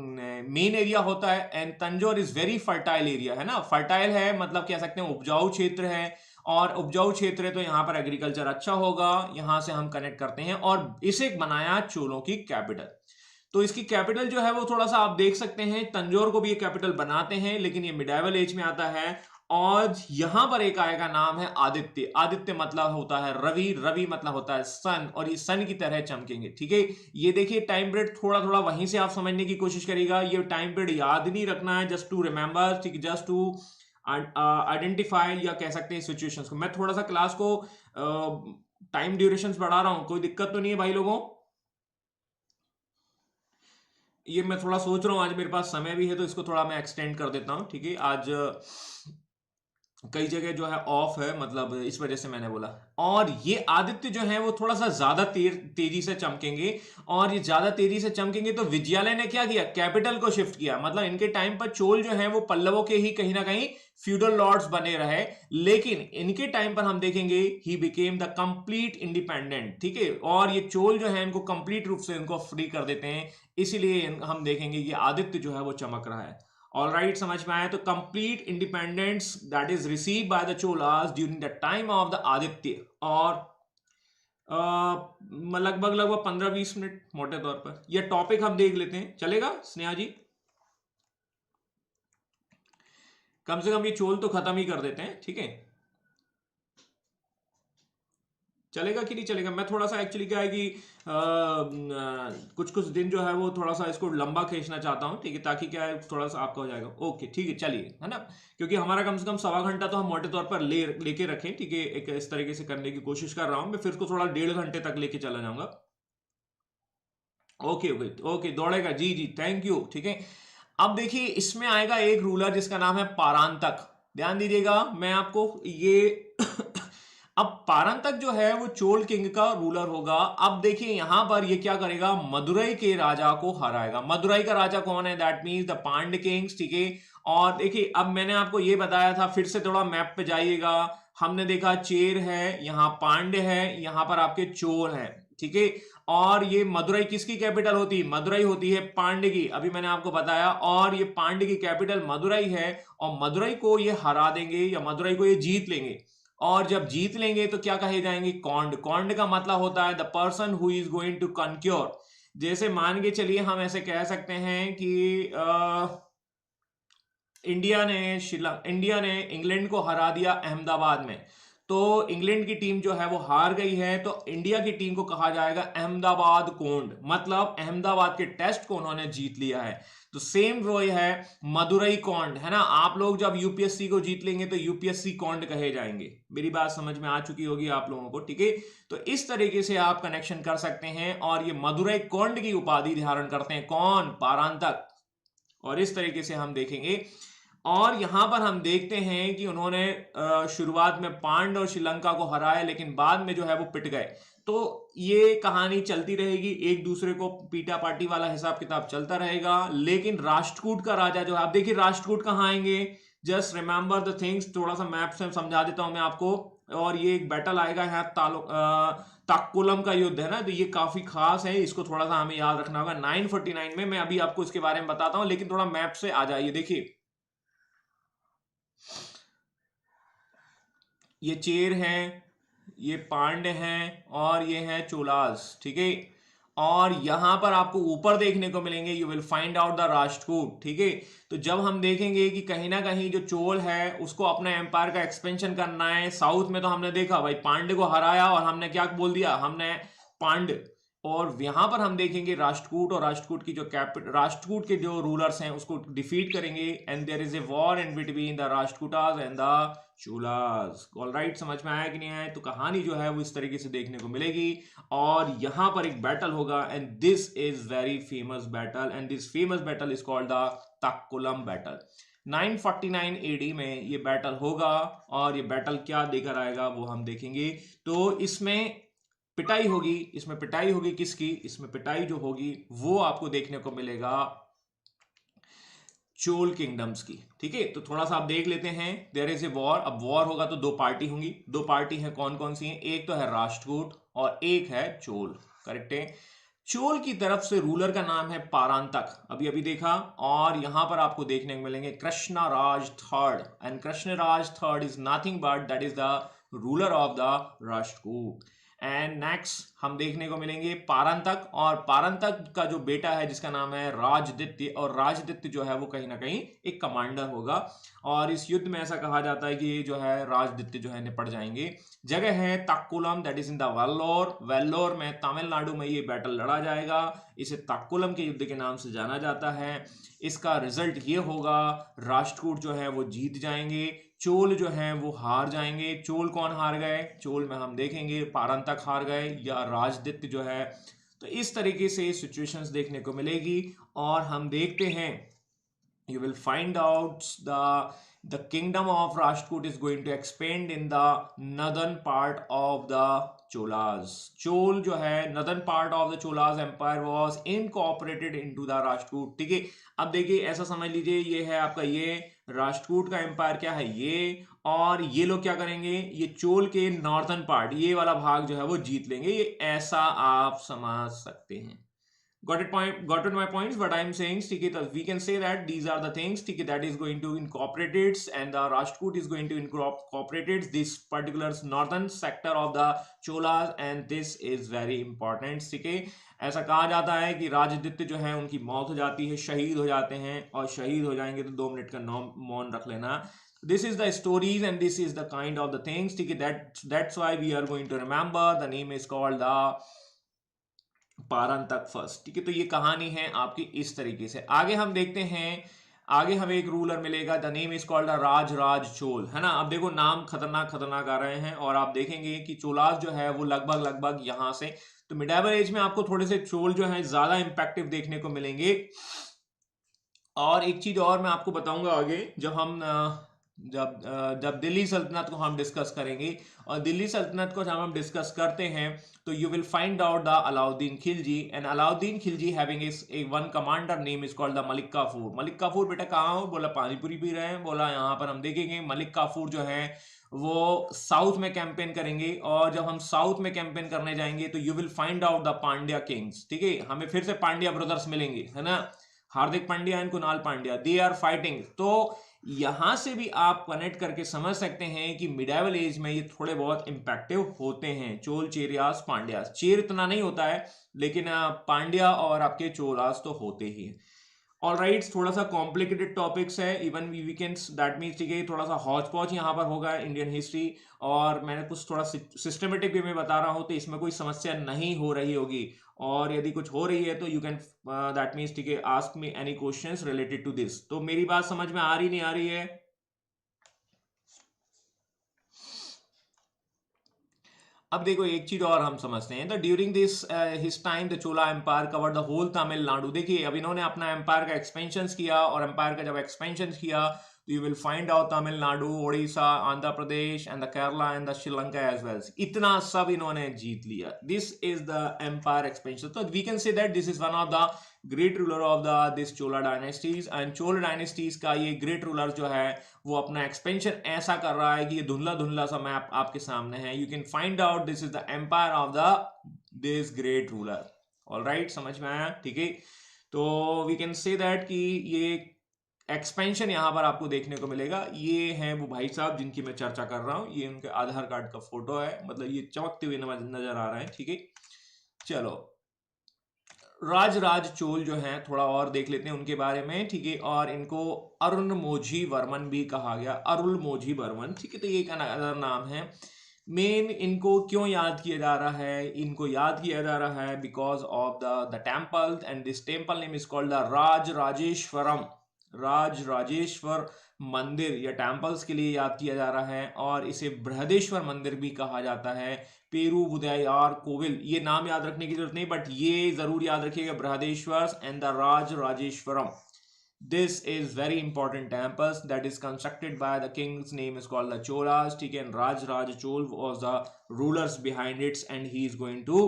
मेन एरिया होता है, and Tanjore is very fertile area, है ना। फर्टाइल है मतलब कह सकते हैं उपजाऊ क्षेत्र है, और उपजाऊ क्षेत्र है तो यहाँ पर एग्रीकल्चर अच्छा होगा, यहां से हम कनेक्ट करते हैं, और इसे बनाया चोलों की कैपिटल। तो इसकी कैपिटल जो है वो थोड़ा सा आप देख सकते हैं, तंजौर को भी ये कैपिटल बनाते हैं, लेकिन ये मिडाइवल एज में आता है। और यहां पर एक आएगा, नाम है आदित्य। आदित्य मतलब होता है रवि, रवि मतलब होता है सन, और ये सन की तरह चमकेंगे, ठीक है। ये देखिए टाइम पीरियड थोड़ा थोड़ा वहीं से आप समझने की कोशिश करिएगा, ये टाइम पीरियड याद नहीं रखना है, जस्ट टू रिमेंबर, ठीक, जस्ट टू आइडेंटिफाई, या कह सकते हैं सिचुएशंस को। मैं थोड़ा सा क्लास को टाइम ड्यूरेशन बढ़ा रहा हूं, कोई दिक्कत तो नहीं है भाई लोगों। ये मैं थोड़ा सोच रहा हूं, आज मेरे पास समय भी है तो इसको थोड़ा मैं एक्सटेंड कर देता हूं, ठीक है। आज कई जगह जो है ऑफ है, मतलब इस वजह से मैंने बोला। और ये आदित्य जो है वो थोड़ा सा ज्यादा तेजी से चमकेंगे, और ये ज्यादा तेजी से चमकेंगे तो विजयालय ने क्या किया, कैपिटल को शिफ्ट किया। मतलब इनके टाइम पर चोल जो है वो पल्लवों के ही कहीं ना कहीं फ्यूडल लॉर्ड्स बने रहे, लेकिन इनके टाइम पर हम देखेंगे he became the complete independent, ठीक है। और ये चोल जो है इनको कंप्लीट रूप से इनको फ्री कर देते हैं, इसीलिए हम देखेंगे कि आदित्य जो है वो चमक रहा है। ऑल राइट, समझ में आया। तो complete independence that is receive by the Cholas during the time of the Aditya, और लगभग लगभग 15-20 मिनट मोटे तौर पर यह टॉपिक हम देख लेते हैं, चलेगा स्नेहा जी। कम से कम ये चोल तो खत्म ही कर देते हैं, ठीक है। चलेगा कि नहीं चलेगा? मैं थोड़ा सा एक्चुअली क्या है कि कुछ कुछ दिन जो है वो थोड़ा सा इसको लंबा खींचना चाहता हूँ, ठीक है, ताकि क्या है थोड़ा सा आपका हो जाएगा। ओके ठीक है, चलिए, है ना, क्योंकि हमारा कम से कम 1.25 घंटा तो हम मोटे तौर पर लेके रखें, ठीक है, एक इस तरीके से करने की कोशिश कर रहा हूँ मैं, फिर उसको थोड़ा 1.5 घंटे तक लेके चला जाऊंगा। ओके ओके ओके, दौड़ेगा, जी जी, थैंक यू, ठीक है। अब देखिए इसमें आएगा एक रूलर जिसका नाम है पारांतक। ध्यान दीजिएगा, मैं आपको ये अब पारांतक जो है वो चोल किंग का रूलर होगा। अब देखिए यहां पर ये क्या करेगा, मदुरई के राजा को हराएगा। मदुरई का राजा कौन है? That means the Pandya Kings, ठीक है। और देखिए अब मैंने आपको ये बताया था, फिर से थोड़ा मैप पे जाइएगा। हमने देखा चेर है, यहाँ पांड्य है, यहाँ पर आपके चोल है, ठीक है। और ये मदुरई किसकी कैपिटल होती है? मदुरई होती है पांड्य की, अभी मैंने आपको बताया। और ये पांड्य की कैपिटल मदुरई है, और मदुरई को ये हरा देंगे या मदुरई को ये जीत लेंगे। और जब जीत लेंगे तो क्या कहे जाएंगे? कौंड। कौंड का मतलब होता है the person who is going to conquer. जैसे मान के चलिए हम ऐसे कह सकते हैं कि इंडिया ने इंग्लैंड को हरा दिया अहमदाबाद में, तो इंग्लैंड की टीम जो है वो हार गई है, तो इंडिया की टीम को कहा जाएगा अहमदाबाद कोंड, मतलब अहमदाबाद के टेस्ट को उन्होंने जीत लिया है। तो सेम वही है मदुरई कौंड, है ना। आप लोग जब यूपीएससी को जीत लेंगे तो यूपीएससी कौंड कहे जाएंगे। मेरी बात समझ में आ चुकी होगी आप लोगों को, ठीक है। तो इस तरीके से आप कनेक्शन कर सकते हैं, और ये मदुरई कौंड की उपाधि धारण करते हैं कौन? पारांतक। और इस तरीके से हम देखेंगे, और यहां पर हम देखते हैं कि उन्होंने शुरुआत में पांड और श्रीलंका को हराया, लेकिन बाद में जो है वो पिट गए। तो ये कहानी चलती रहेगी, एक दूसरे को पीटा पाटी वाला हिसाब किताब चलता रहेगा। लेकिन राष्ट्रकूट का राजा जो है, आप देखिए राष्ट्रकूट कहाँ आएंगे, जस्ट रिमेंबर द थिंग्स, थोड़ा सा मैप से समझा देता हूं मैं आपको। और ये एक बैटल आएगा यहाँ ताक्कुलम का युद्ध है ना, तो ये काफी खास है, इसको थोड़ा सा हमें याद रखना होगा। 949 में, मैं अभी आपको इसके बारे में बताता हूं, लेकिन थोड़ा मैप से आ जाइए। देखिए ये चेर हैं, ये पांड्य हैं, और ये हैं चोलास, ठीक है। और यहां पर आपको ऊपर देखने को मिलेंगे, you will find out the Rashtrakuta, ठीक है। तो जब हम देखेंगे कि कहीं ना कहीं जो चोल है उसको अपने एम्पायर का एक्सपेंशन करना है, साउथ में तो हमने देखा भाई पांड्य को हराया, और हमने क्या बोल दिया, हमने पांड्य। और यहां पर हम देखेंगे राष्ट्रकूट, और राष्ट्रकूट की जो राष्ट्रकूट के जो रूलर्स हैं उसको डिफीट करेंगे, and there is a war in between the Rashtrakutas and the Cholas. Alright, समझ में आया कि नहीं आया? तो कहानी जो है वो इस तरीके से देखने को मिलेगी, और यहां पर एक बैटल होगा, and this is very famous battle, and this famous battle is called the Takkolam battle. 949 AD में ये बैटल होगा, और ये बैटल क्या देकर आएगा वो हम देखेंगे। तो इसमें पिटाई होगी, इसमें पिटाई होगी किसकी? इसमें पिटाई जो होगी वो आपको देखने को मिलेगा चोल किंगडम्स की, ठीक है। तो थोड़ा सा आप देख लेते हैं, देयर इज ए वॉर। अब वॉर होगा तो दो पार्टी होंगी, दो पार्टी हैं, कौन कौन सी हैं? एक तो है राष्ट्रकूट और एक है चोल, करेक्ट है। चोल की तरफ से रूलर का नाम है पारांतक, अभी अभी देखा। और यहां पर आपको देखने को मिलेंगे Krishna Raja third, and Krishna Raja third is nothing but that is the ruler of the Rashtrakuta. And next हम देखने को मिलेंगे पारंतक, और पारंतक का जो बेटा है जिसका नाम है राजदित्य, और राजदित्य जो है वो कहीं ना कहीं एक कमांडर होगा। और इस युद्ध में ऐसा कहा जाता है कि जो है राजदित्य जो है निपट जाएंगे। जगह है Takkolam, that is in the Vellore. Vellore में तमिलनाडु में ये बैटल लड़ा जाएगा, इसे ताक्कुलम के युद्ध के नाम से जाना जाता है। इसका रिजल्ट ये होगा, राष्ट्रकूट जो है वो जीत जाएंगे, चोल जो है वो हार जाएंगे। चोल कौन हार गए? चोल में हम देखेंगे पारंतक हार गए या राजदित्य जो है। तो इस तरीके से सिचुएशंस देखने को मिलेगी, और हम देखते हैं you will find out the kingdom of Rashtrakoot is going to expand in the northern part of the Cholas. Chola जो है northern part of the Cholas empire was incorporated into the Rashtrakoot, ठीक है। अब देखिए ऐसा समझ लीजिए, ये है आपका ये राष्ट्रकूट का एम्पायर क्या है ये, और ये लोग क्या करेंगे, ये चोल के नॉर्दर्न पार्ट, ये वाला भाग जो है वो जीत लेंगे, ये ऐसा आप समझ सकते हैं। got it my points. But I'm saying, ठीक है, we can say that these are the things, ठीक है, that is going to incorporate it, and the Rajput is going to incorporate it, this particular northern sector of the Cholas, and this is very important, ठीक है। ऐसा कहा जाता है कि राजदित्य जो है उनकी मौत हो जाती है, शहीद हो जाते हैं, और शहीद हो जाएंगे तो 2 मिनट का मौन रख लेना। This is the stories and this is the kind of the things, ठीक है, that's why we are going to remember the name is called the Parantaka first, ठीक है। तो ये कहानी है आपकी इस तरीके से। आगे हम देखते हैं, आगे हमें एक रूलर मिलेगा, द नेम इज कॉल्ड राज राज चोल, है ना। अब देखो नाम खतरनाक खतरनाक आ रहे हैं, और आप देखेंगे कि चोलास जो है वो लगभग लगभग यहां से, तो मिडाइवल एज में आपको थोड़े से चोल जो है ज्यादा इंपैक्टिव देखने को मिलेंगे। और एक चीज और मैं आपको बताऊंगा आगे, जब दिल्ली सल्तनत को हम डिस्कस करेंगे, और दिल्ली सल्तनत को जब हम डिस्कस करते हैं तो you will find out the Alauddin Khilji, and Alauddin Khilji having a one commander name is called the Malik Kafur. Malik Kafur बेटा कहाँ हो, बोला पानीपुरी पी रहे हैं, बोला यहाँ पर हम देखेंगे मलिक काफूर जो है वो साउथ में कैंपेन करेंगे, और जब हम साउथ में कैंपेन करने जाएंगे तो you will find out the Pandya Kings, ठीक है। हमें फिर से पांड्या ब्रदर्स मिलेंगे, है ना, Hardik Pandya and Krunal Pandya, they are fighting. तो यहां से भी आप कनेक्ट करके समझ सकते हैं कि मिडाइवल एज में ये थोड़े बहुत इंपैक्टिव होते हैं, चोल चेरियास पांड्यास। चेर इतना नहीं होता है, लेकिन पांड्या और आपके चोलास तो होते ही हैं। ऑल राइट, थोड़ा सा कॉम्प्लिकेटेड टॉपिक्स है, इवन वीकेंड्स, दैट मीन्स, ठीक है, थोड़ा सा हौच पौच यहाँ पर होगा इंडियन हिस्ट्री, और मैंने कुछ थोड़ा सिस्टमेटिक वे में बता रहा हूँ, तो इसमें कोई समस्या नहीं हो रही होगी। और यदि कुछ हो रही है तो यू कैन, दैट मीन्स, ठीक है, ask me any questions related to this. तो मेरी बात समझ में आ रही नहीं आ रही है? अब देखो एक चीज और हम समझते हैं, तो during this his time the Chola empire covered the whole Tamil Nadu. देखिए अब इन्होंने अपना एम्पायर का एक्सपेंशन किया, और एम्पायर का जब एक्सपेंशन किया तो you will find out Tamil Nadu, Orissa, Andhra Pradesh and the Kerala and the Sri Lanka as well, इतना सब इन्होंने जीत लिया। This is the empire expansion. तो we can say that this is one of the great ruler of the this Chola dynasties, and Chola dynasties का ये ग्रेट रूलर जो है वो अपना एक्सपेंशन ऐसा कर रहा है कि ये धुंधला धुंधला सा मैप आपके सामने है। You can find out this is the empire of the this great ruler. All right, समझ में आया, ठीक है। तो वी कैन से दैट कि ये एक्सपेंशन यहां पर आपको देखने को मिलेगा। ये हैं वो भाई साहब जिनकी मैं चर्चा कर रहा हूं, ये उनके आधार कार्ड का फोटो है, मतलब ये चमकते हुए नजर आ रहे हैं, ठीक है। चलो, राज राज चोल जो है थोड़ा और देख लेते हैं उनके बारे में, ठीक है। और इनको अरुणमोझी वर्मन भी कहा गया, अरुणमोझी वर्मन, ठीक है। तो ये एक अदर नाम है। मेन इनको क्यों याद किया जा रहा है, इनको याद किया जा रहा है because of the temple, and this temple name is called the Raja Rajeshwaram, Raja Rajeshwar मंदिर या टेम्पल्स के लिए याद किया जा रहा है। और इसे बृहदेश्वर मंदिर भी कहा जाता है, पेरू बुदयार कोविल, ये नाम याद रखने की जरूरत नहीं, बट ये जरूर याद रखिएगा, Brihadeshwara and the Raja Rajeshwaram. This is very important temples that is constructed by the king's name is called the Cholas, ठीक है। And Raj Raj Chol was the rulers behind it, and he is going to,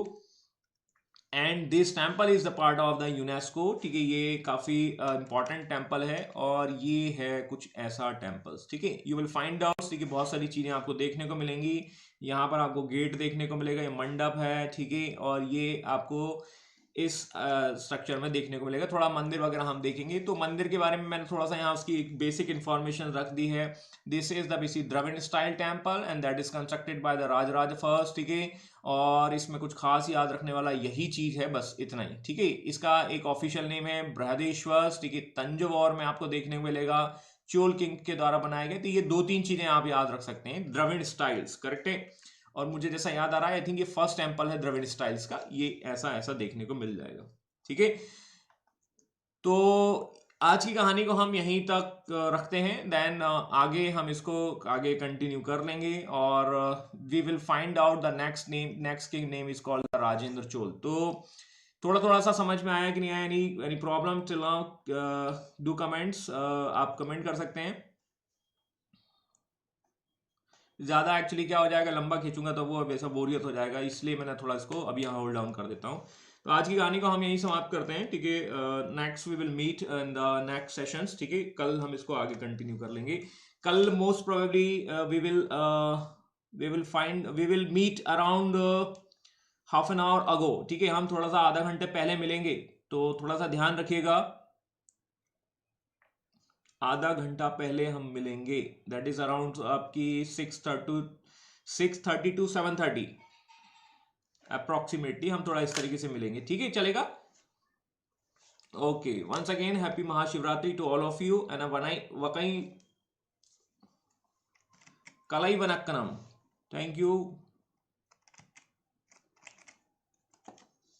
and this temple is the part of the UNESCO, ठीक है। ये काफी इंपॉर्टेंट टेम्पल है, और ये है कुछ ऐसा टेम्पल्स, ठीक है। यू विल फाइंड आउट, ठीक है, बहुत सारी चीजें आपको देखने को मिलेंगी। यहाँ पर आपको गेट देखने को मिलेगा, ये मंडप है, ठीक है। और ये आपको इस स्ट्रक्चर में देखने को मिलेगा। थोड़ा मंदिर वगैरह हम देखेंगे, तो मंदिर के बारे में मैंने थोड़ा सा यहाँ उसकी एक बेसिक इंफॉर्मेशन रख दी है। This is the basic Dravida style temple, and that is constructed by the Rajaraja first, ठीक है। और इसमें कुछ खास याद रखने वाला यही चीज है, बस इतना ही, ठीक है। इसका एक ऑफिशियल नेम है बृहदेश्वर, ठीक है। तंजौर में आपको देखने को मिलेगा, चोल किंग के द्वारा बनाए गए। तो ये 2-3 चीजें आप याद रख सकते हैं, द्रविड़ स्टाइल्स, करेक्ट है। और मुझे जैसा याद आ रहा है, आई थिंक ये फर्स्ट टेम्पल है द्रविड़ स्टाइल्स का, ये ऐसा ऐसा देखने को मिल जाएगा, ठीक है। तो आज की कहानी को हम यहीं तक रखते हैं, देन आगे हम इसको आगे कंटिन्यू कर लेंगे, और we will find out the next king name is called Rajendra Chola. तो थोड़ा थोड़ा सा समझ में आया कि नहीं आया, any problem till now, do comments, आप कमेंट कर सकते हैं। ज्यादा एक्चुअली क्या हो जाएगा, लंबा खींचूंगा तो वो वैसा बोरियत हो जाएगा, इसलिए मैंने थोड़ा इसको अभी यहाँ होल्ड डाउन कर देता हूँ। तो आज की कहानी को हम यहीं समाप्त करते हैं, ठीक है। Next we will meet in the next sessions, ठीक है। कल हम इसको आगे कंटिन्यू कर लेंगे। कल most probably we will meet around half an hour ago, ठीक है। हम थोड़ा सा आधा घंटे पहले मिलेंगे, तो थोड़ा सा ध्यान रखिएगा, आधा घंटा पहले हम मिलेंगे, दैट इज अराउंड आपकी 6:30 टू 7:30 अप्रोक्सीमेटली हम थोड़ा इस तरीके से मिलेंगे, ठीक है, चलेगा। Okay, once again happy Mahashivratri to all of you and वकई कलाई वनक्कनम, थैंक यू।